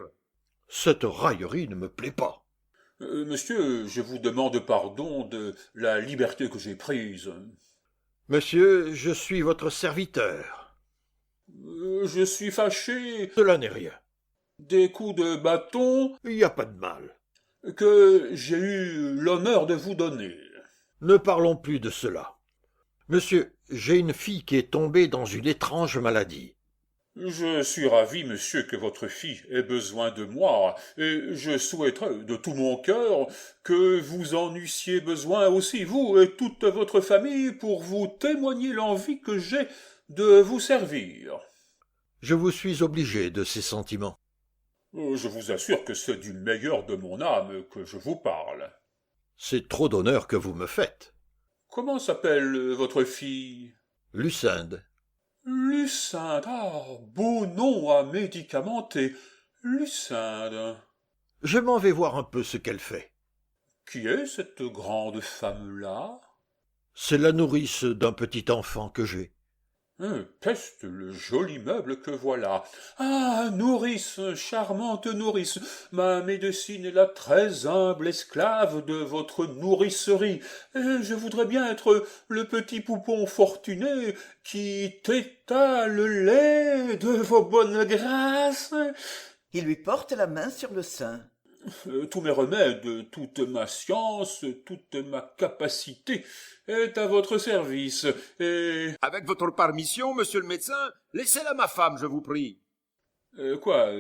Cette raillerie ne me plaît pas. Monsieur, je vous demande pardon de la liberté que j'ai prise. Monsieur, je suis votre serviteur. Je suis fâché Cela n'est rien. des coups de bâton Il n'y a pas de mal. que j'ai eu l'honneur de vous donner. Ne parlons plus de cela. Monsieur, j'ai une fille qui est tombée dans une étrange maladie. Je suis ravi, monsieur, que votre fille ait besoin de moi, et je souhaiterais de tout mon cœur que vous en eussiez besoin aussi, vous et toute votre famille, pour vous témoigner l'envie que j'ai de vous servir. Je vous suis obligé de ces sentiments. Je vous assure que c'est du meilleur de mon âme que je vous parle. C'est trop d'honneur que vous me faites. Comment s'appelle votre fille? Lucinde. Lucinde, ah, beau nom à médicamenter. Lucinde. Je m'en vais voir un peu ce qu'elle fait. Qui est cette grande femme-là? C'est la nourrice d'un petit enfant que j'ai. Peste, le joli meuble que voilà. Ah, nourrice, charmante nourrice, ma médecine est la très humble esclave de votre nourricerie. Je voudrais bien être le petit poupon fortuné qui téta le lait de vos bonnes grâces. Il lui porte la main sur le sein. Tous mes remèdes, toute ma science, toute ma capacité est à votre service, et... Avec votre permission, monsieur le médecin, laissez-la ma femme, je vous prie. Quoi,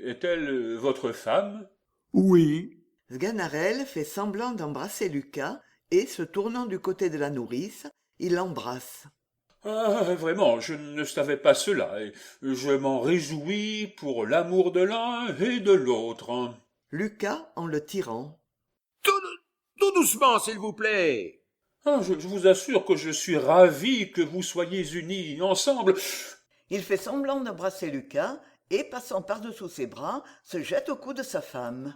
est-elle votre femme? Oui. Sganarelle fait semblant d'embrasser Lucas et, se tournant du côté de la nourrice, il l'embrasse. Ah, vraiment, je ne savais pas cela, et je m'en réjouis pour l'amour de l'un et de l'autre. Lucas en le tirant. Tout doucement, s'il vous plaît. Ah, je vous assure que je suis ravi que vous soyez unis ensemble. Il fait semblant d'embrasser Lucas et, passant par-dessous ses bras, se jette au cou de sa femme.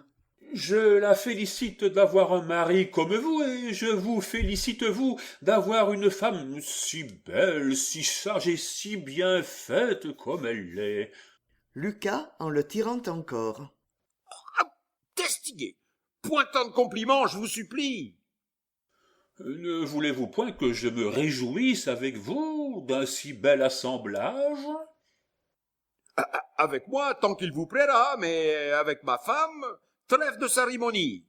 Je la félicite d'avoir un mari comme vous, et je vous félicite, vous, d'avoir une femme si belle, si sage et si bien faite comme elle l'est. Lucas en le tirant encore. Testigué. Point tant de compliments, je vous supplie. Ne voulez-vous point que je me réjouisse avec vous d'un si bel assemblage? Avec moi, tant qu'il vous plaira, mais avec ma femme, trêve de cérémonie.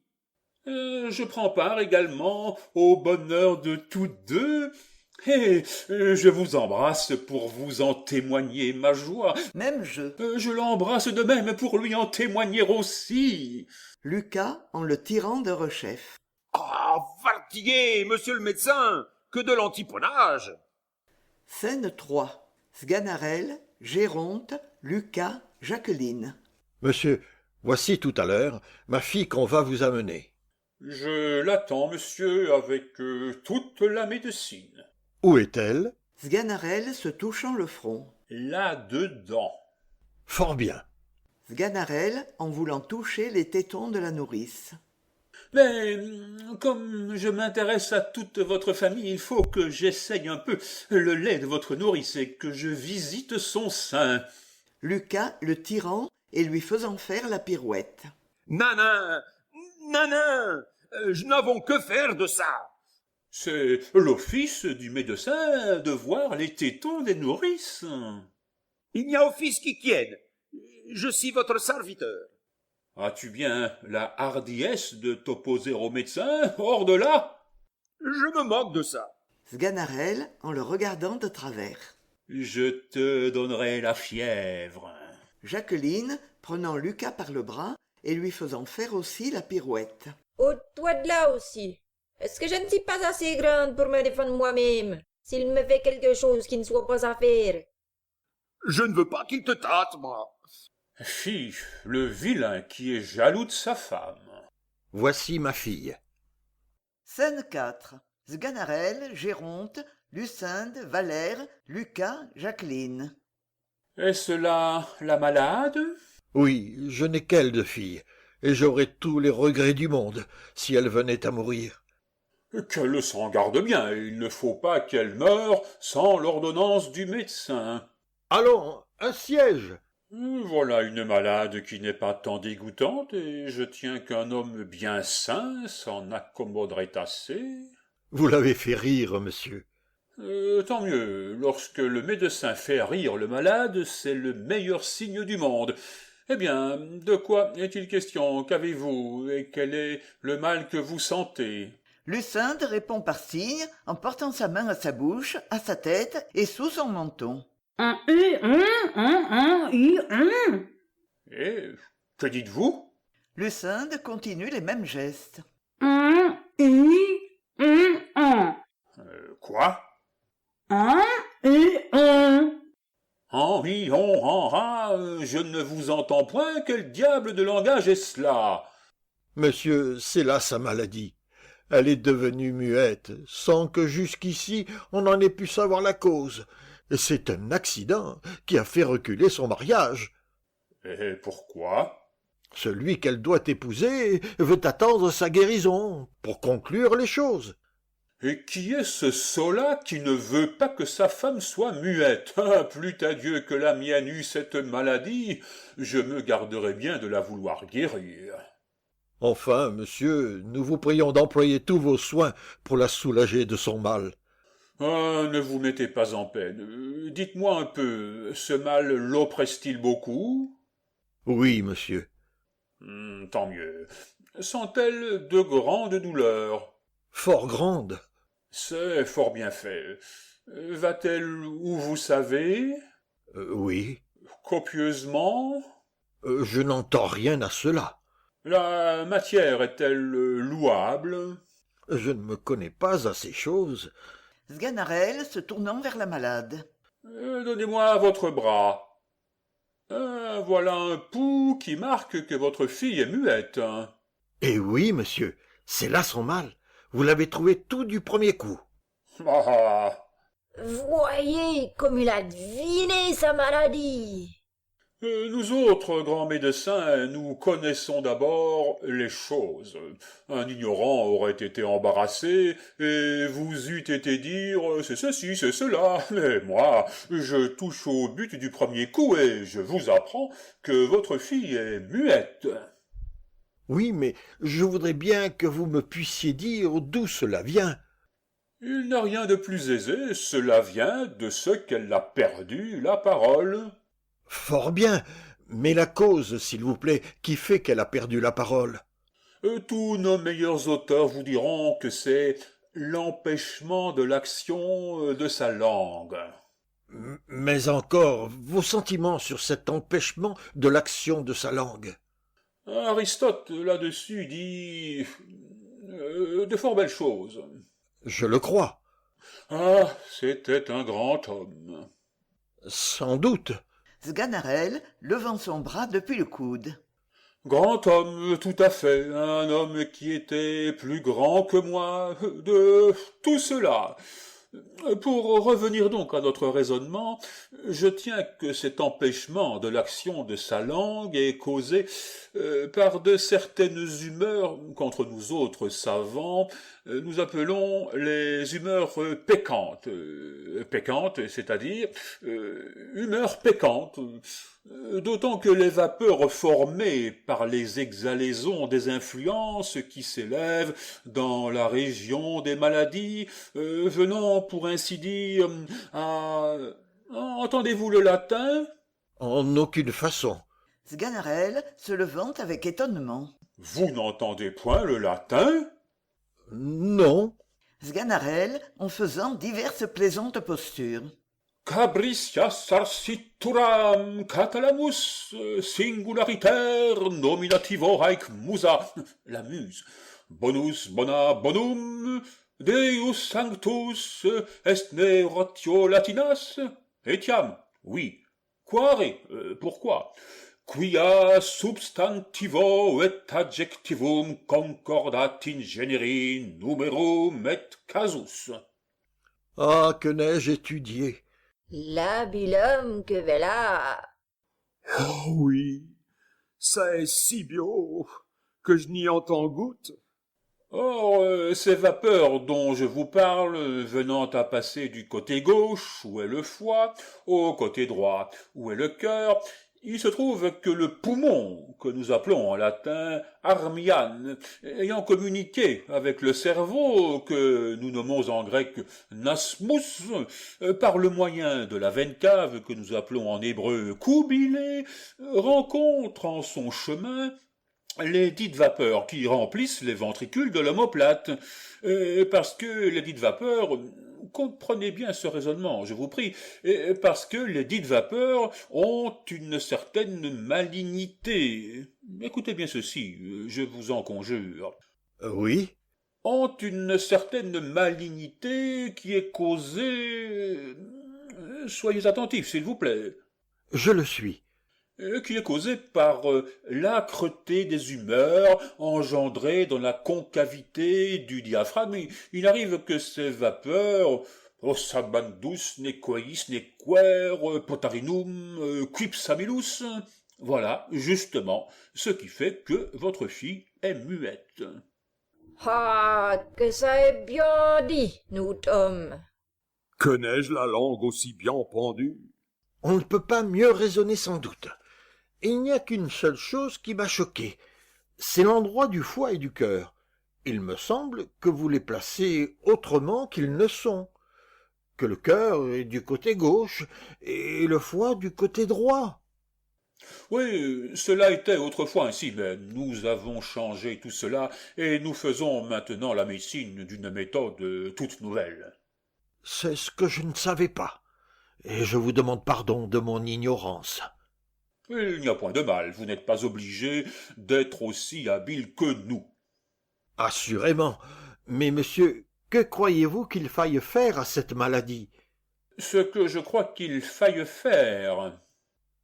Je prends part également au bonheur de tous deux, et je vous embrasse pour vous en témoigner ma joie. Même jeu. Je l'embrasse de même pour lui en témoigner aussi. Lucas en le tirant de rechef. Ah, fatigué, monsieur le médecin, que de l'antiponnage. Scène 3. Sganarelle, Géronte, Lucas, Jacqueline. Monsieur, voici tout à l'heure ma fille qu'on va vous amener. Je l'attends, monsieur, avec toute la médecine. Où est-elle? Sganarelle se touchant le front. Là-dedans. Fort bien. Sganarelle en voulant toucher les tétons de la nourrice. Mais comme je m'intéresse à toute votre famille, il faut que j'essaye un peu le lait de votre nourrice et que je visite son sein. Lucas le tirant et lui faisant faire la pirouette. Nanin, nanin, je n'avons que faire de ça. C'est l'office du médecin de voir les tétons des nourrices. Il n'y a office qui tienne. Je suis votre serviteur. As-tu bien la hardiesse de t'opposer au médecin, hors de là? Je me moque de ça. Sganarelle en le regardant de travers. Je te donnerai la fièvre. Jacqueline prenant Lucas par le bras et lui faisant faire aussi la pirouette. Ôte-toi de là aussi. Est-ce que je ne suis pas assez grande pour me défendre moi-même, s'il me fait quelque chose qui ne soit pas à faire? Je ne veux pas qu'il te tâte, moi. Fi, le vilain qui est jaloux de sa femme. Voici ma fille. Scène 4. Sganarelle, Géronte, Lucinde, Valère, Lucas, Jacqueline. Est-ce là la malade? Oui, je n'ai qu'elle de fille, et j'aurais tous les regrets du monde si elle venait à mourir. Qu'elle s'en garde bien, il ne faut pas qu'elle meure sans l'ordonnance du médecin. Allons, un siège. Voilà une malade qui n'est pas tant dégoûtante, et je tiens qu'un homme bien sain s'en accommoderait assez. Vous l'avez fait rire, monsieur. Tant mieux, lorsque le médecin fait rire le malade, c'est le meilleur signe du monde. Eh bien, de quoi est-il question? Qu'avez-vous? Et quel est le mal que vous sentez? Lucinde répond par signe en portant sa main à sa bouche, à sa tête et sous son menton. Et que dites-vous? Lucinde continue les mêmes gestes. Quoi? Je ne vous entends point, quel diable de langage est cela? Monsieur, c'est là sa maladie. Elle est devenue muette, sans que jusqu'ici on en ait pu savoir la cause. Et c'est un accident qui a fait reculer son mariage. Et pourquoi? Celui qu'elle doit épouser veut attendre sa guérison pour conclure les choses. Et qui est ce sot-là qui ne veut pas que sa femme soit muette? Plût à Dieu que la mienne eût cette maladie, je me garderais bien de la vouloir guérir. Enfin, monsieur, nous vous prions d'employer tous vos soins pour la soulager de son mal. Ne vous mettez pas en peine. Dites-moi un peu, ce mal l'oppresse-t-il beaucoup? Oui, monsieur. Tant mieux. Sent-elle de grandes douleurs? Fort grande. C'est fort bien fait. Va-t-elle où vous savez? Oui. Copieusement? Je n'entends rien à cela. La matière est-elle louable? Je ne me connais pas à ces choses. Sganarelle se tournant vers la malade. Donnez-moi votre bras. Voilà un pouls qui marque que votre fille est muette. Eh oui, monsieur, c'est là son mal. Vous l'avez trouvé tout du premier coup. Voyez comme il a deviné sa maladie. Nous autres, grands médecins, nous connaissons d'abord les choses. Un ignorant aurait été embarrassé, et vous eût été dire « c'est ceci, c'est cela ». Mais moi, je touche au but du premier coup, et je vous apprends que votre fille est muette. Oui, mais je voudrais bien que vous me puissiez dire d'où cela vient. Il n'a rien de plus aisé, cela vient de ce qu'elle a perdu la parole. Fort bien, mais la cause, s'il vous plaît, qui fait qu'elle a perdu la parole. Tous nos meilleurs auteurs vous diront que c'est l'empêchement de l'action de sa langue. Mais encore, vos sentiments sur cet empêchement de l'action de sa langue. Aristote, là-dessus, dit de fort belles choses. Je le crois. Ah, c'était un grand homme. Sans doute. Sganarelle, levant son bras depuis le coude. Grand homme, tout à fait, un homme qui était plus grand que moi, de tout cela. Pour revenir donc à notre raisonnement, je tiens que cet empêchement de l'action de sa langue est causé par de certaines humeurs qu'entre nous autres savants, nous appelons les humeurs pécantes. Pécantes, c'est-à-dire humeurs pécantes. D'autant que les vapeurs formées par les exhalaisons des influences qui s'élèvent dans la région des maladies, venant, pour ainsi dire, à... Entendez-vous le latin? En aucune façon. Sganarelle, se levant avec étonnement. Vous n'entendez point le latin? Non. Sganarelle, en faisant diverses plaisantes postures. Cabritia sarsituram catalamus singulariter nominativo haec musa, la muse. Bonus bona bonum, Deus sanctus est ne ratio latinas? Etiam, oui. Quare, pourquoi? Quia substantivo et adjectivum concordat in generi numerum et casus. Ah, que n'ai-je étudié! L'habilhomme que voilà. Oh oui, ça est si bio que je n'y entends goutte. Or, ces vapeurs dont je vous parle, venant à passer du côté gauche, où est le foie, au côté droit, où est le cœur, il se trouve que le poumon, que nous appelons en latin armian, ayant communiqué avec le cerveau, que nous nommons en grec nasmus, par le moyen de la veine cave, que nous appelons en hébreu koubilé, rencontre en son chemin les dites vapeurs qui remplissent les ventricules de l'omoplate, parce que les dites vapeurs, comprenez bien ce raisonnement, je vous prie, parce que les dites vapeurs ont une certaine malignité. Écoutez bien ceci, je vous en conjure. Oui. Ont une certaine malignité qui est causée... soyez attentifs, s'il vous plaît. Je le suis. Qui est causée par l'âcreté des humeurs engendrées dans la concavité du diaphragme. Il arrive que ces vapeurs, ossabandus, nequeis, nequer, potarinum, quipsamilus, voilà justement ce qui fait que votre fille est muette. Ah, que ça est bien dit, nous hommes. Connais-je la langue aussi bien pendue? On ne peut pas mieux raisonner sans doute. Il n'y a qu'une seule chose qui m'a choqué. C'est l'endroit du foie et du cœur. Il me semble que vous les placez autrement qu'ils ne sont. Que le cœur est du côté gauche et le foie du côté droit. Oui, cela était autrefois ainsi, mais nous avons changé tout cela et nous faisons maintenant la médecine d'une méthode toute nouvelle. C'est ce que je ne savais pas, et je vous demande pardon de mon ignorance. Il n'y a point de mal, vous n'êtes pas obligé d'être aussi habile que nous. Assurément, mais monsieur, que croyez-vous qu'il faille faire à cette maladie? Ce que je crois qu'il faille faire...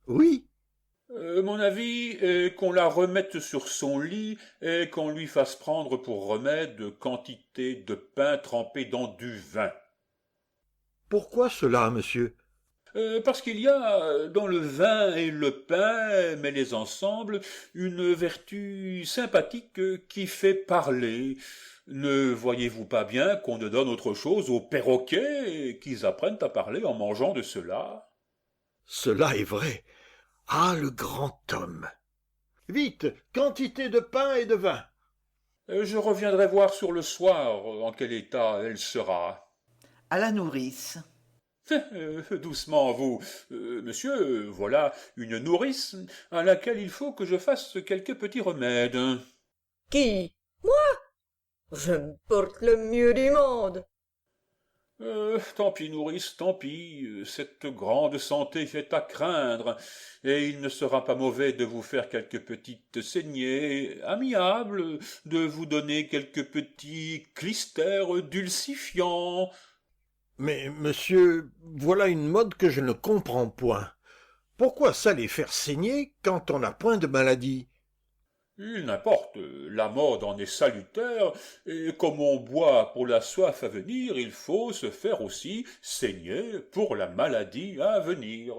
Oui. Mon avis est qu'on la remette sur son lit et qu'on lui fasse prendre pour remède quantité de pain trempé dans du vin. Pourquoi cela, monsieur? Parce qu'il y a dans le vin et le pain, mêlés ensemble, une vertu sympathique qui fait parler. Ne voyez-vous pas bien qu'on ne donne autre chose aux perroquets qu'ils apprennent à parler en mangeant de cela? Cela est vrai. Ah, le grand homme! Vite, quantité de pain et de vin. Je reviendrai voir sur le soir en quel état elle sera. À la nourrice. Doucement, vous. Monsieur, voilà une nourrice à laquelle il faut que je fasse quelques petits remèdes. Qui? Moi? Je me porte le mieux du monde. Tant pis, nourrice, tant pis. Cette grande santé fait à craindre, et il ne sera pas mauvais de vous faire quelques petites saignées amiables, de vous donner quelques petits clistères dulcifiants. Mais, monsieur, voilà une mode que je ne comprends point. Pourquoi ça les faire saigner quand on n'a point de maladie? Il n'importe, la mode en est salutaire, et comme on boit pour la soif à venir, il faut se faire aussi saigner pour la maladie à venir.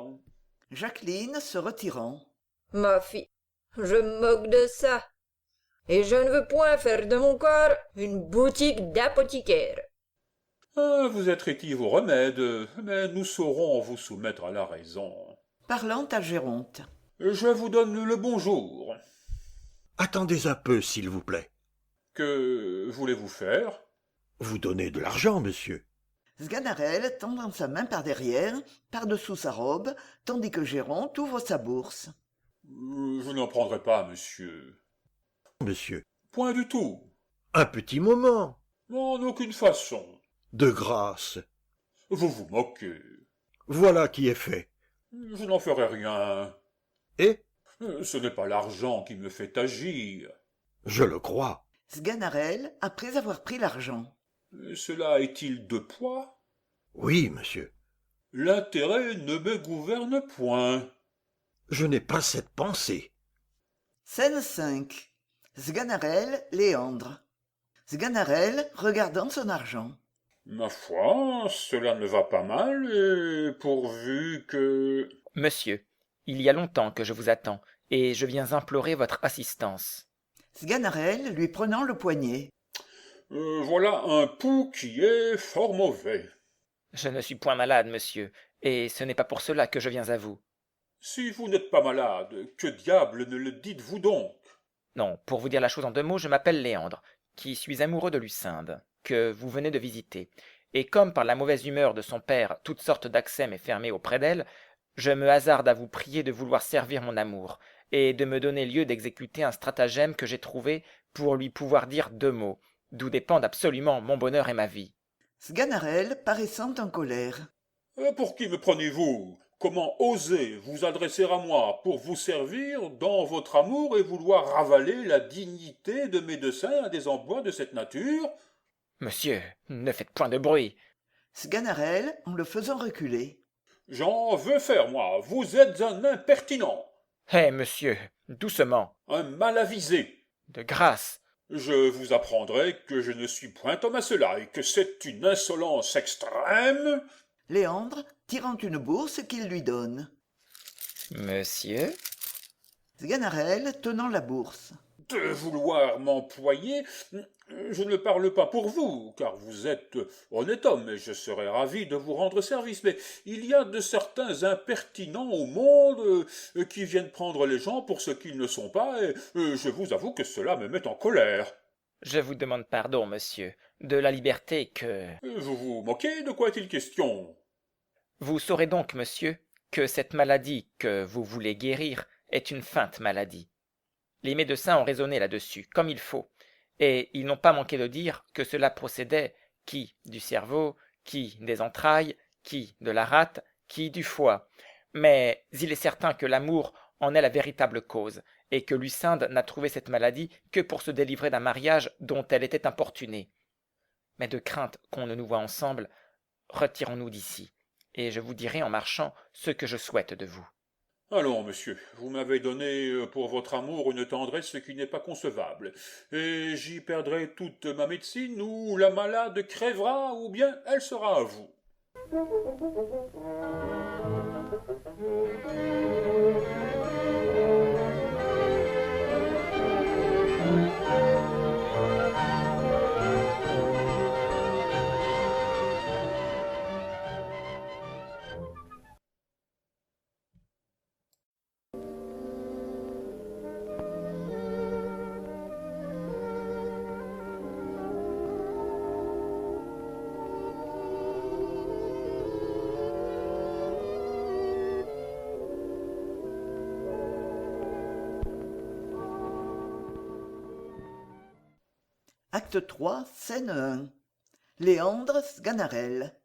Jacqueline se retirant. Ma fille, je me moque de ça. Et je ne veux point faire de mon corps une boutique d'apothicaire. Ah, vous êtes rétive aux remèdes, mais nous saurons vous soumettre à la raison. Parlant à Géronte. Je vous donne le bonjour. Attendez un peu, s'il vous plaît. Que voulez-vous faire? Vous donnez de l'argent, monsieur. Sganarelle tendant sa main par derrière, par-dessous sa robe, tandis que Géronte ouvre sa bourse. Je n'en prendrai pas, monsieur. Monsieur. Point du tout. Un petit moment. En aucune façon. De grâce. Vous vous moquez. Voilà qui est fait. Je n'en ferai rien. Et Ce n'est pas l'argent qui me fait agir. je le crois. Sganarelle, après avoir pris l'argent. Cela est-il de poids? Oui, monsieur. L'intérêt ne me gouverne point. Je n'ai pas cette pensée. Scène 5. Sganarelle, Léandre. Sganarelle, regardant son argent. Ma foi, cela ne va pas mal, et pourvu que... Monsieur, il y a longtemps que je vous attends, et je viens implorer votre assistance. Sganarelle, lui prenant le poignet. Voilà un pouls qui est fort mauvais. Je ne suis point malade, monsieur, et ce n'est pas pour cela que je viens à vous. Si vous n'êtes pas malade, que diable ne le dites-vous donc? Non, pour vous dire la chose en 2 mots, je m'appelle Léandre, qui suis amoureux de Lucinde, que vous venez de visiter. Et comme par la mauvaise humeur de son père, toute sorte d'accès m'est fermée auprès d'elle, je me hasarde à vous prier de vouloir servir mon amour, et de me donner lieu d'exécuter un stratagème que j'ai trouvé pour lui pouvoir dire 2 mots, d'où dépendent absolument mon bonheur et ma vie. Sganarelle, paraissant en colère. Pour qui me prenez-vous? Comment osez vous adresser à moi pour vous servir dans votre amour et vouloir ravaler la dignité de médecin à des emplois de cette nature? Monsieur, ne faites point de bruit. Sganarelle, en le faisant reculer. J'en veux faire, moi. Vous êtes un impertinent, Monsieur, doucement, un malavisé. de grâce. Je vous apprendrai que je ne suis point homme à cela et que c'est une insolence extrême. Léandre, tirant une bourse qu'il lui donne. Monsieur, Sganarelle, tenant la bourse. De vouloir m'employer, je ne parle pas pour vous, car vous êtes honnête homme et je serais ravi de vous rendre service, mais il y a de certains impertinents au monde qui viennent prendre les gens pour ce qu'ils ne sont pas, et je vous avoue que cela me met en colère. je vous demande pardon, monsieur, de la liberté que... Vous vous moquez? De quoi est-il question? Vous saurez donc, monsieur, que cette maladie que vous voulez guérir est une feinte maladie. Les médecins ont raisonné là-dessus, comme il faut, et ils n'ont pas manqué de dire que cela procédait qui du cerveau, qui des entrailles, qui de la rate, qui du foie. Mais il est certain que l'amour en est la véritable cause, et que Lucinde n'a trouvé cette maladie que pour se délivrer d'un mariage dont elle était importunée. Mais de crainte qu'on ne nous voie ensemble, retirons-nous d'ici, et je vous dirai en marchant ce que je souhaite de vous. Allons, monsieur, vous m'avez donné pour votre amour une tendresse qui n'est pas concevable, et j'y perdrai toute ma médecine, ou la malade crèvera, ou bien elle sera à vous. Acte 3, scène 1. Léandre, Sganarelle.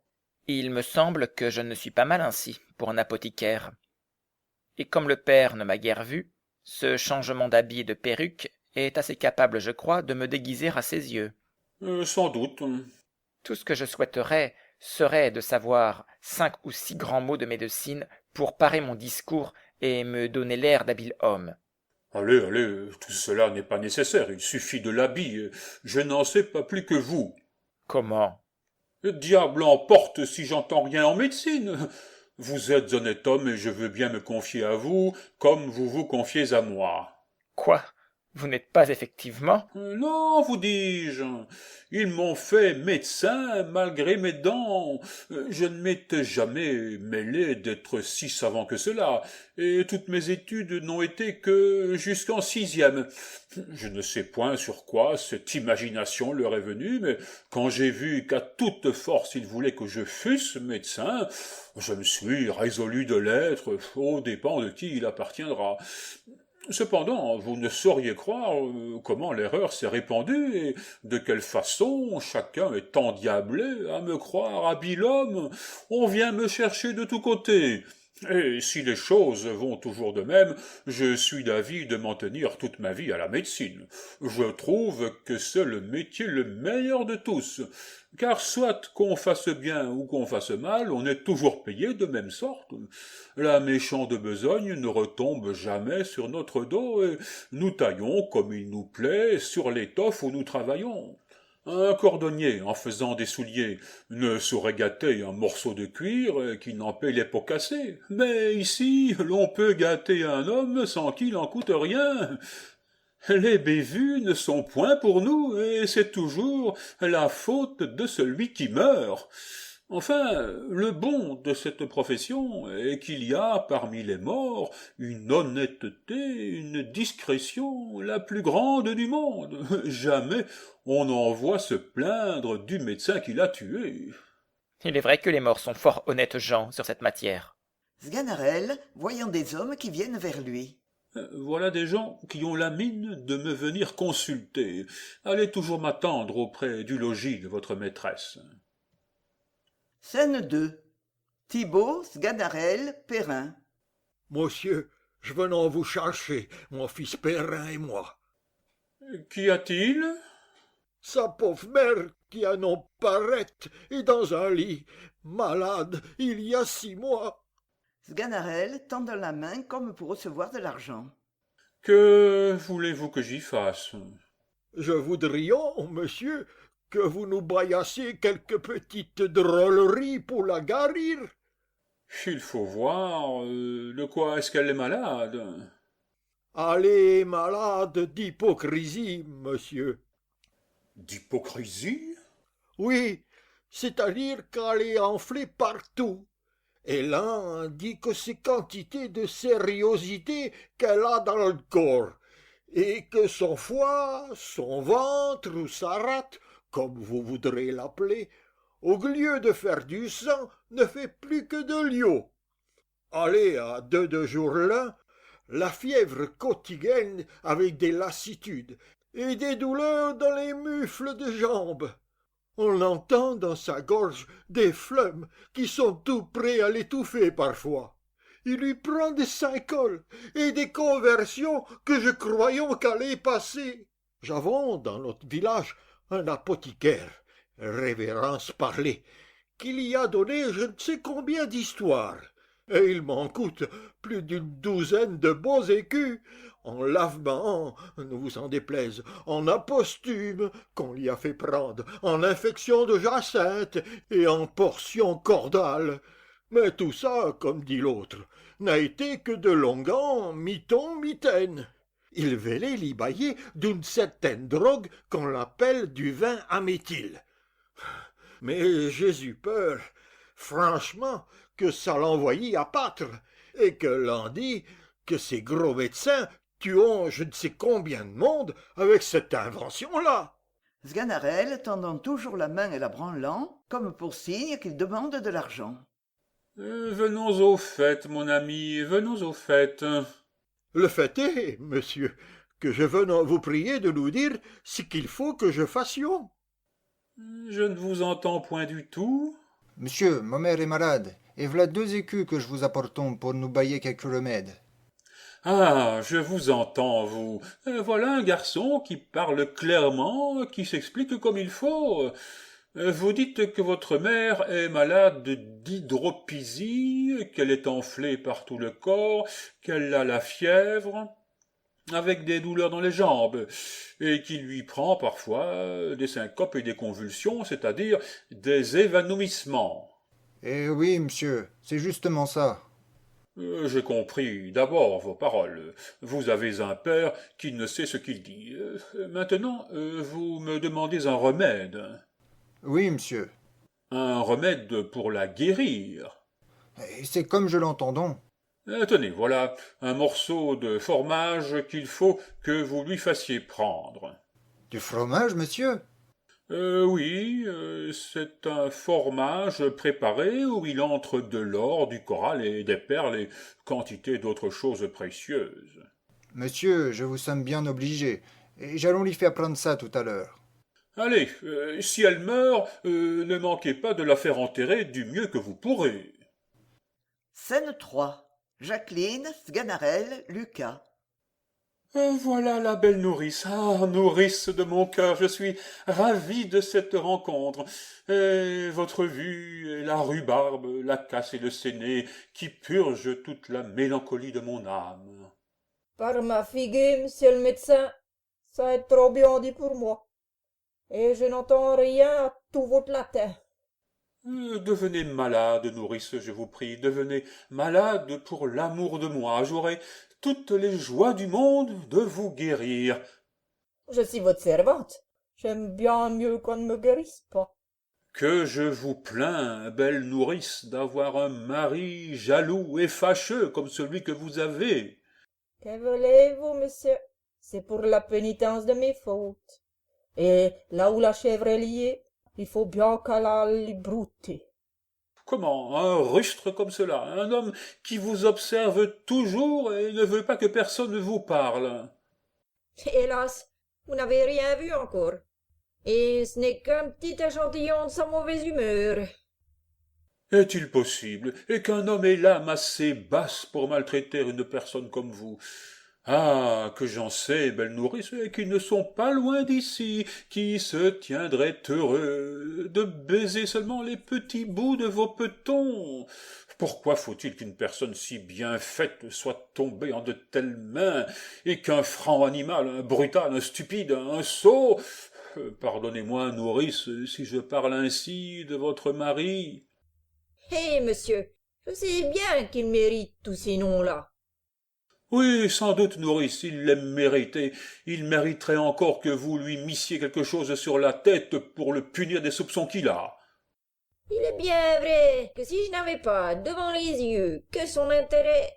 Il me semble que je ne suis pas mal ainsi, pour un apothicaire. Et comme le père ne m'a guère vu, ce changement d'habit et de perruque est assez capable, je crois, de me déguiser à ses yeux. Sans doute. Tout ce que je souhaiterais, serait de savoir 5 ou 6 grands mots de médecine pour parer mon discours et me donner l'air d'habile homme. Allez, allez, tout cela n'est pas nécessaire, il suffit de l'habit, je n'en sais pas plus que vous. Comment? Diable emporte si j'entends rien en médecine. Vous êtes honnête homme et je veux bien me confier à vous comme vous vous confiez à moi. Quoi? Vous n'êtes pas effectivement? Non, vous dis-je. Ils m'ont fait médecin malgré mes dents. Je ne m'étais jamais mêlé d'être si savant que cela, et toutes mes études n'ont été que jusqu'en 6e. Je ne sais point sur quoi cette imagination leur est venue, mais quand j'ai vu qu'à toute force ils voulaient que je fusse médecin, je me suis résolu de l'être, aux dépens de qui il appartiendra. Cependant, vous ne sauriez croire comment l'erreur s'est répandue et de quelle façon chacun est endiablé à me croire habile homme. On vient me chercher de tous côtés. Et si les choses vont toujours de même, je suis d'avis de m'en tenir toute ma vie à la médecine. Je trouve que c'est le métier le meilleur de tous, car soit qu'on fasse bien ou qu'on fasse mal, on est toujours payé de même sorte. La méchante besogne ne retombe jamais sur notre dos, et nous taillons comme il nous plaît sur l'étoffe où nous travaillons. Un cordonnier, en faisant des souliers, ne saurait gâter un morceau de cuir qui n'en paie les pots cassés. Mais ici, l'on peut gâter un homme sans qu'il en coûte rien. Les bévues ne sont point pour nous, et c'est toujours la faute de celui qui meurt. Enfin, le bon de cette profession est qu'il y a parmi les morts une honnêteté, une discrétion la plus grande du monde. Jamais on n'en voit se plaindre du médecin qui l'a tué. Il est vrai que les morts sont fort honnêtes gens sur cette matière. Sganarelle, voyant des hommes qui viennent vers lui. Voilà des gens qui ont la mine de me venir consulter. Allez toujours m'attendre auprès du logis de votre maîtresse. Scène 2. Thibaut, Sganarelle, Perrin. Monsieur, je venons vous chercher, mon fils Perrin et moi. Qu'y a-t-il? Sa pauvre mère, qui a non parette, est dans un lit, malade, il y a 6 mois. Sganarelle tendant la main comme pour recevoir de l'argent. Que voulez-vous que j'y fasse? Je voudrions, monsieur, que vous nous baillassiez quelques petites drôleries pour la guérir. Il faut voir, de quoi est-ce qu'elle est malade? Elle est malade d'hypocrisie, monsieur. D'hypocrisie? Oui, c'est-à-dire qu'elle est enflée partout. Et l'un dit que c'est quantité de sériosité qu'elle a dans le corps, et que son foie, son ventre ou sa rate, comme vous voudrez l'appeler, au lieu de faire du sang, ne fait plus que de l'eau. Allez, à 2 jours l'un, la fièvre quotidienne avec des lassitudes et des douleurs dans les mufles de jambes. On entend dans sa gorge des fleumes qui sont tout prêts à l'étouffer parfois. Il lui prend des syncoles et des conversions que je croyons qu'elle est passée. J'avons dans notre village un apothicaire, révérence parler, qui lui a donné je ne sais combien d'histoires, et il m'en coûte plus d'une douzaine de beaux écus, en lavement, ne vous en déplaise, en aposthume qu'on lui a fait prendre, en infection de jacinthe et en portion cordale. Mais tout ça, comme dit l'autre, n'a été que de longan, mi-ton, mitaine. Il voulait l'y bailler d'une certaine drogue qu'on l'appelle du vin à méthyle. Mais j'ai eu peur, franchement, que ça l'envoyait à pâtre, et que l'on dit que ces gros médecins tuons je ne sais combien de monde avec cette invention-là. Sganarelle tendant toujours la main et la branlant, comme pour signe qu'il demande de l'argent. Venons au fait, mon ami, venons au fait. Le fait est, monsieur, que je venons vous prier de nous dire ce qu'il faut que je fassions. Je ne vous entends point du tout. Monsieur, ma mère est malade, et voilà 2 écus que je vous apportons pour nous bailler quelques remèdes. Ah, je vous entends, vous. Voilà un garçon qui parle clairement, qui s'explique comme il faut. Vous dites que votre mère est malade d'hydropisie, qu'elle est enflée par tout le corps, qu'elle a la fièvre, avec des douleurs dans les jambes, et qui lui prend parfois des syncopes et des convulsions, c'est-à-dire des évanouissements. Eh oui, monsieur, c'est justement ça. J'ai compris d'abord vos paroles. Vous avez un père qui ne sait ce qu'il dit. Maintenant, vous me demandez un remède. Oui, monsieur. Un remède pour la guérir. Et c'est comme je l'entends donc. Tenez, voilà un morceau de fromage qu'il faut que vous lui fassiez prendre. Du fromage, monsieur? Oui, c'est un fromage préparé où il entre de l'or, du coral et des perles et quantité d'autres choses précieuses. Monsieur, je vous sommes bien obligé, et j'allons lui faire prendre ça tout à l'heure. Allez, si elle meurt, ne manquez pas de la faire enterrer du mieux que vous pourrez. Scène 3. Jacqueline, Sganarelle, Lucas. Voilà la belle nourrice. Ah, nourrice de mon cœur, je suis ravi de cette rencontre. Et votre vue, et la rhubarbe, la casse et le séné, qui purgent toute la mélancolie de mon âme. Par ma figue, monsieur le médecin, ça est trop bien dit pour moi. Et je n'entends rien à tout votre latin. Devenez malade, nourrice, je vous prie, devenez malade pour l'amour de moi. J'aurai toutes les joies du monde de vous guérir. Je suis votre servante. J'aime bien mieux qu'on ne me guérisse pas. Que je vous plains, belle nourrice, d'avoir un mari jaloux et fâcheux comme celui que vous avez. Que voulez-vous, monsieur? C'est pour la pénitence de mes fautes. Et là où la chèvre est liée, il faut bien qu'elle aille brouter. Comment, un rustre comme cela, un homme qui vous observe toujours et ne veut pas que personne vous parle? Hélas, vous n'avez rien vu encore. Et ce n'est qu'un petit échantillon de sa mauvaise humeur. Est-il possible, et qu'un homme ait l'âme assez basse pour maltraiter une personne comme vous? Ah, que j'en sais, belle nourrice, et qu'ils ne sont pas loin d'ici, qui se tiendraient heureux de baiser seulement les petits bouts de vos petons. Pourquoi faut-il qu'une personne si bien faite soit tombée en de telles mains, et qu'un franc animal, un brutal, un stupide, un sot, pardonnez-moi, nourrice, si je parle ainsi de votre mari. Hé, monsieur, je sais bien qu'il mérite tous ces noms-là. Oui, sans doute, nourrice, il les mérite, et il mériterait encore que vous lui missiez quelque chose sur la tête pour le punir des soupçons qu'il a. Il est bien vrai que si je n'avais pas devant les yeux que son intérêt,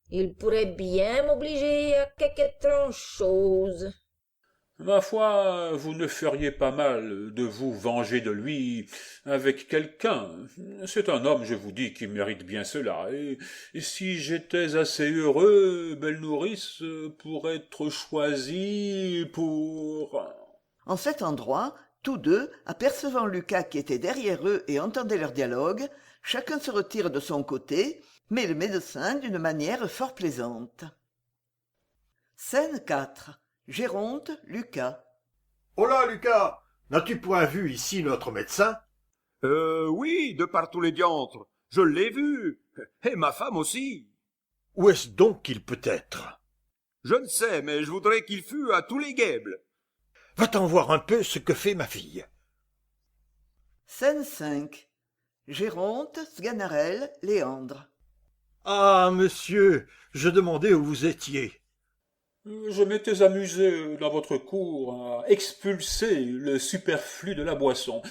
il pourrait bien m'obliger à quelque étrange chose. Ma foi, vous ne feriez pas mal de vous venger de lui avec quelqu'un. C'est un homme, je vous dis, qui mérite bien cela, et si j'étais assez heureux, belle nourrice, pour être choisi pour... En cet endroit, tous deux, apercevant Lucas qui était derrière eux et entendait leur dialogue, chacun se retire de son côté, mais le médecin d'une manière fort plaisante. Scène 4. Géronte, Lucas. Oh là, Lucas, n'as-tu point vu ici notre médecin? Oui, de par tous les diantres. Je l'ai vu. Et ma femme aussi. Où est-ce donc qu'il peut être? Je ne sais, mais je voudrais qu'il fût à tous les guebles. Va-t'en voir un peu ce que fait ma fille. Scène 5. Géronte, Sganarelle, Léandre. Ah, monsieur, je demandais où vous étiez. Je m'étais amusé dans votre cour à expulser le superflu de la boisson.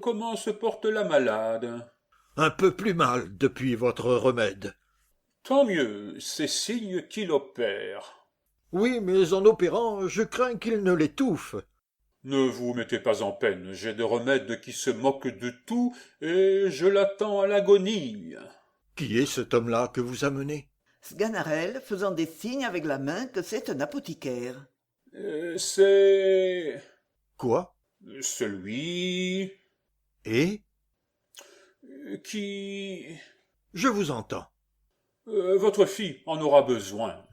Comment se porte la malade? Un peu plus mal depuis votre remède. Tant mieux, c'est signe qu'il opère. Oui, mais en opérant, je crains qu'il ne l'étouffe. Ne vous mettez pas en peine, j'ai des remèdes qui se moquent de tout, et je l'attends à l'agonie. Qui est cet homme-là que vous amenez? Sganarelle faisant des signes avec la main que c'est un apothicaire. C'est... Quoi? Celui... Et? Qui... Je vous entends. Votre fille en aura besoin.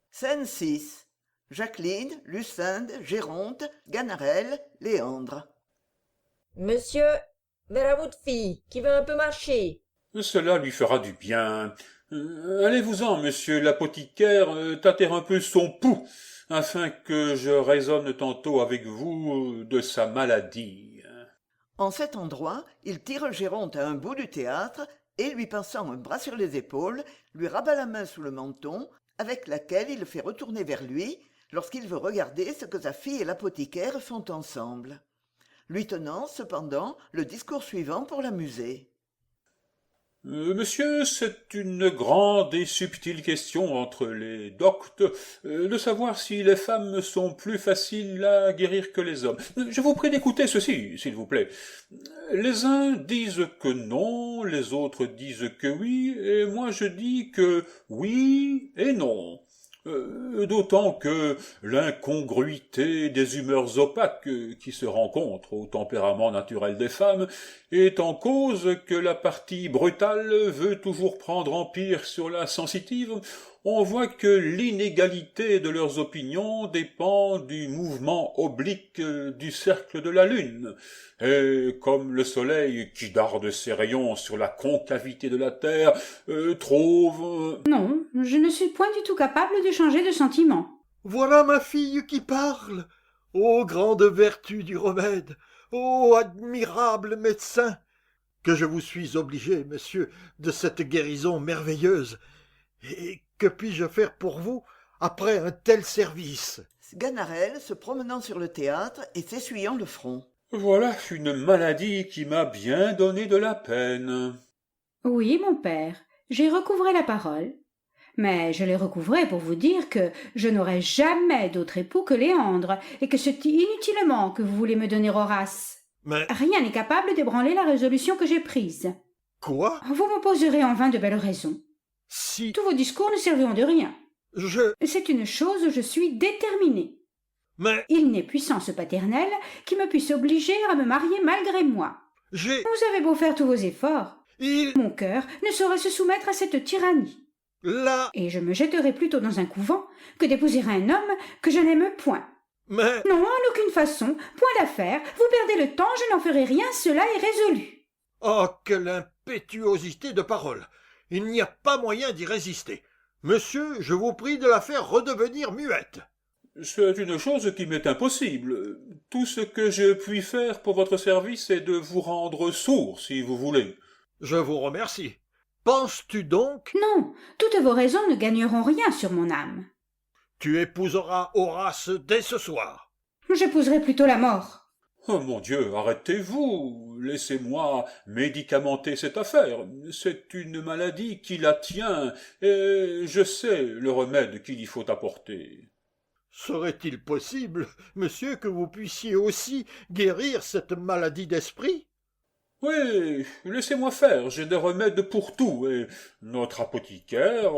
Scène 6. Jacqueline, Lucinde, Géronte, Ganarelle, Léandre. Monsieur, vers votre fille, qui veut un peu marcher. Cela lui fera du bien. Allez-vous-en, monsieur l'apothicaire, tâter un peu son pouls, afin que je raisonne tantôt avec vous de sa maladie. En cet endroit, il tire Géronte à un bout du théâtre et, lui passant un bras sur les épaules, lui rabat la main sous le menton, avec laquelle il le fait retourner vers lui lorsqu'il veut regarder ce que sa fille et l'apothicaire font ensemble, lui tenant cependant le discours suivant pour l'amuser. Monsieur, c'est une grande et subtile question entre les doctes de savoir si les femmes sont plus faciles à guérir que les hommes. Je vous prie d'écouter ceci, s'il vous plaît. Les uns disent que non, les autres disent que oui, et moi je dis que oui et non. D'autant que l'incongruité des humeurs opaques qui se rencontrent au tempérament naturel des femmes est en cause que la partie brutale veut toujours prendre empire sur la sensitive, on voit que l'inégalité de leurs opinions dépend du mouvement oblique du cercle de la Lune, et comme le Soleil, qui darde ses rayons sur la concavité de la Terre, trouve... Non, je ne suis point du tout capable de changer de sentiment. Voilà ma fille qui parle. Ô grande vertu du remède, ô admirable médecin, que je vous suis obligé, monsieur, de cette guérison merveilleuse. Et que puis-je faire pour vous après un tel service? Sganarelle se promenant sur le théâtre et s'essuyant le front. Voilà une maladie qui m'a bien donné de la peine. Oui, mon père, j'ai recouvré la parole. Mais je l'ai recouvrée pour vous dire que je n'aurai jamais d'autre époux que Léandre, et que c'est inutilement que vous voulez me donner Horace. Mais Rien n'est capable d'ébranler la résolution que j'ai prise. quoi? Vous m'opposerez en vain de belles raisons. Si Tous vos discours ne serviront de rien. je... C'est une chose où je suis déterminée. Mais Il n'est puissance paternelle qui me puisse obliger à me marier malgré moi. j'ai... Vous avez beau faire tous vos efforts, Il... mon cœur ne saurait se soumettre à cette tyrannie. Là... Et je me jetterai plutôt dans un couvent que d'épouser un homme que je n'aime point. Mais... Non, en aucune façon, point d'affaire, vous perdez le temps, je n'en ferai rien, cela est résolu. Oh, quelle impétuosité de parole! Il n'y a pas moyen d'y résister. Monsieur, je vous prie de la faire redevenir muette. C'est une chose qui m'est impossible. Tout ce que je puis faire pour votre service est de vous rendre sourd, si vous voulez. Je vous remercie. Penses-tu donc? Non, toutes vos raisons ne gagneront rien sur mon âme. Tu épouseras Horace dès ce soir. J'épouserai plutôt la mort. Oh mon Dieu, arrêtez-vous, laissez-moi médicamenter cette affaire. C'est une maladie qui la tient, et je sais le remède qu'il y faut apporter. Serait-il possible, monsieur, que vous puissiez aussi guérir cette maladie d'esprit? Oui, laissez-moi faire, j'ai des remèdes pour tout, et notre apothicaire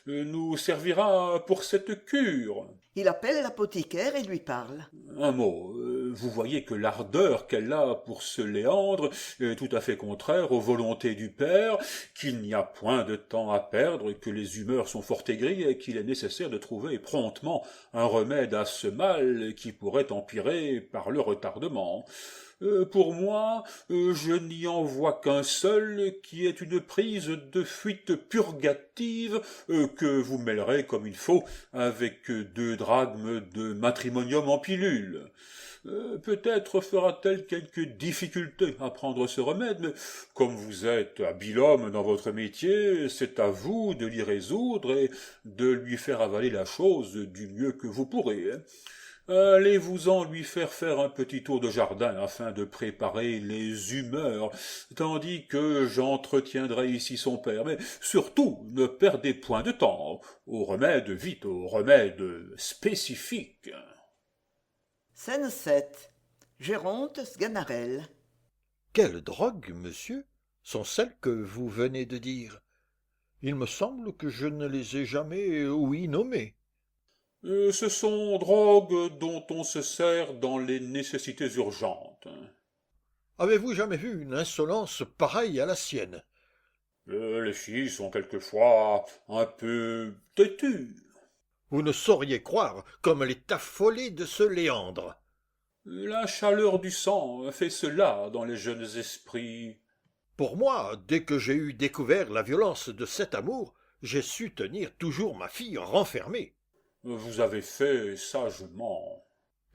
nous servira pour cette cure. Il appelle l'apothicaire et lui parle. Un mot, vous voyez que l'ardeur qu'elle a pour ce Léandre est tout à fait contraire aux volontés du père, qu'il n'y a point de temps à perdre, que les humeurs sont fort aigries et qu'il est nécessaire de trouver promptement un remède à ce mal qui pourrait empirer par le retardement. Pour moi, je n'y en vois qu'un seul, qui est une prise de fuite purgative que vous mêlerez comme il faut avec 2 drachmes de matrimonium en pilule. Peut-être fera-t-elle quelques difficultés à prendre ce remède, mais comme vous êtes habile homme dans votre métier, c'est à vous de l'y résoudre et de lui faire avaler la chose du mieux que vous pourrez. Allez-vous-en lui faire un petit tour de jardin afin de préparer les humeurs, tandis que j'entretiendrai ici son père. Mais surtout, ne perdez point de temps. Au remède, vite, au remède spécifique. Scène 7. Géronte, Sganarelle. Quelles drogues, monsieur, sont celles que vous venez de dire? Il me semble que je ne les ai jamais ouï nommées. Ce sont drogues dont on se sert dans les nécessités urgentes. Avez-vous jamais vu une insolence pareille à la sienne? Les filles sont quelquefois un peu têtues. Vous ne sauriez croire comme elle est affolée de ce Léandre. La chaleur du sang fait cela dans les jeunes esprits. Pour moi, dès que j'ai eu découvert la violence de cet amour, j'ai su tenir toujours ma fille renfermée. Vous avez fait sagement.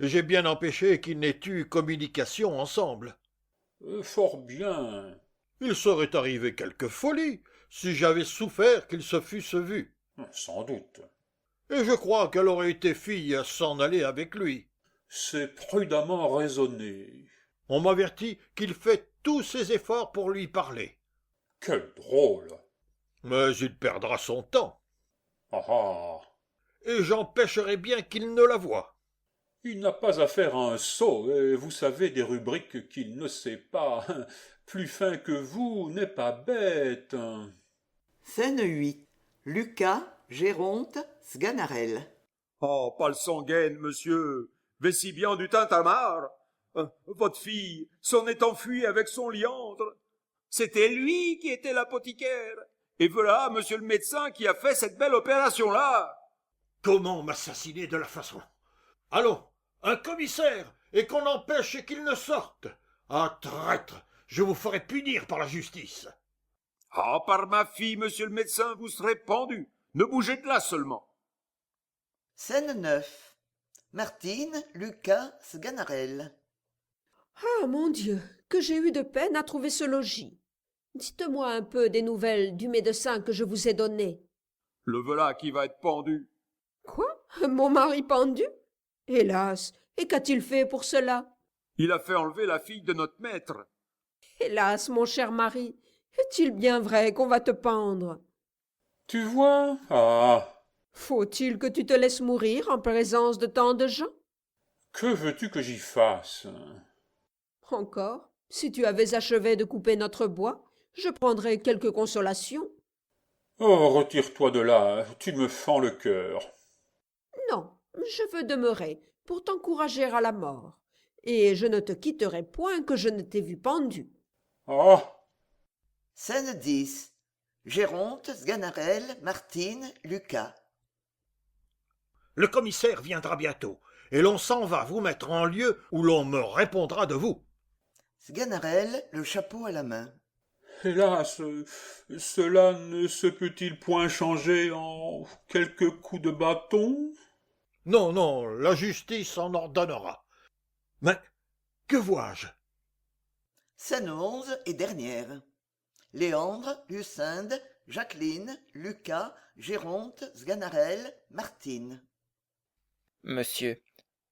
J'ai bien empêché qu'ils n'aient eu communication ensemble. Fort bien. Il serait arrivé quelque folie si j'avais souffert qu'ils se fussent vus. Sans doute. Et je crois qu'elle aurait été fille à s'en aller avec lui. C'est prudemment raisonné. On m'avertit qu'il fait tous ses efforts pour lui parler. Quel drôle. Mais il perdra son temps. Ah ah. Et j'empêcherai bien qu'il ne la voie. Il n'a pas à faire un sot, et vous savez des rubriques qu'il ne sait pas. Plus fin que vous n'est pas bête. Scène 8. Lucas, Géronte, Sganarelle. Oh, pas le sanguine, monsieur. Vessi bien du tintamarre. Votre fille s'en est enfuie avec son liandre. C'était lui qui était l'apothicaire. Et voilà, monsieur le médecin, qui a fait cette belle opération-là. Comment m'assassiner de la façon? Allons, un commissaire, et qu'on empêche qu'il ne sorte. Ah, traître, je vous ferai punir par la justice. Ah, par ma fille, monsieur le médecin, vous serez pendu. Ne bougez de là seulement. Scène 9. Martine, Lucas, Sganarelle. Ah, mon Dieu, que j'ai eu de peine à trouver ce logis. Dites-moi un peu des nouvelles du médecin que je vous ai donné. Le voilà qui va être pendu. Quoi? Mon mari pendu? Hélas, et qu'a-t-il fait pour cela? Il a fait enlever la fille de notre maître. Hélas, mon cher mari, est-il bien vrai qu'on va te pendre? Tu vois? Ah. Faut-il que tu te laisses mourir en présence de tant de gens? Que veux-tu que j'y fasse? Encore, si tu avais achevé de couper notre bois, je prendrais quelque consolation. Oh, retire-toi de là, tu me fends le cœur. Non, je veux demeurer pour t'encourager à la mort, et je ne te quitterai point que je ne t'ai vu pendu. Ah! Scène 10. Géronte, Sganarelle, Martine, Lucas. Le commissaire viendra bientôt, et l'on s'en va vous mettre en lieu où l'on me répondra de vous. Sganarelle, le chapeau à la main. Hélas, cela ne se peut-il point changer en quelques coups de bâton? Non, non, la justice en ordonnera. Mais que vois-je? Scène 11 et dernière. Léandre, Lucinde, Jacqueline, Lucas, Géronte, Sganarelle, Martine. Monsieur,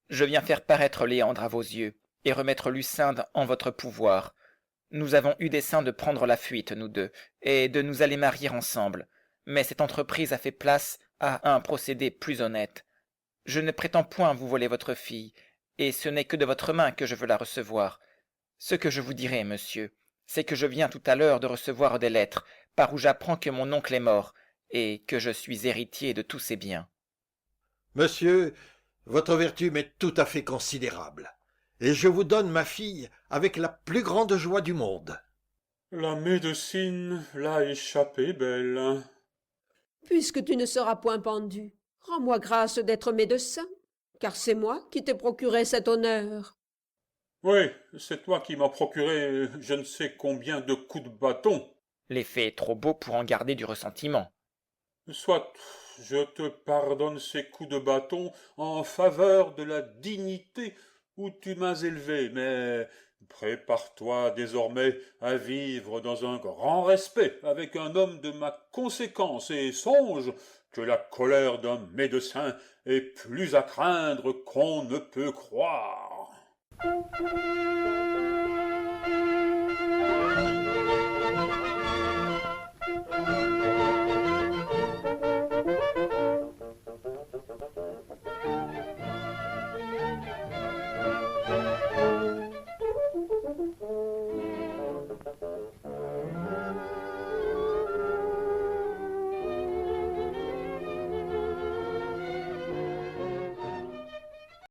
je viens faire paraître Léandre à vos yeux, et remettre Lucinde en votre pouvoir. Nous avons eu dessein de prendre la fuite, nous deux, et de nous aller marier ensemble, mais cette entreprise a fait place à un procédé plus honnête. Je ne prétends point vous voler votre fille, et ce n'est que de votre main que je veux la recevoir. Ce que je vous dirai, monsieur, c'est que je viens tout à l'heure de recevoir des lettres, par où j'apprends que mon oncle est mort, et que je suis héritier de tous ses biens. Monsieur, votre vertu m'est tout à fait considérable, et je vous donne ma fille avec la plus grande joie du monde. La médecine l'a échappé, belle. Puisque tu ne seras point pendu, rends-moi grâce d'être médecin, car c'est moi qui t'ai procuré cet honneur. Oui, c'est toi qui m'as procuré je ne sais combien de coups de bâton. L'effet est trop beau pour en garder du ressentiment. Soit, je te pardonne ces coups de bâton en faveur de la dignité où tu m'as élevé, mais prépare-toi désormais à vivre dans un grand respect avec un homme de ma conséquence, et songe que la colère d'un médecin est plus à craindre qu'on ne peut croire.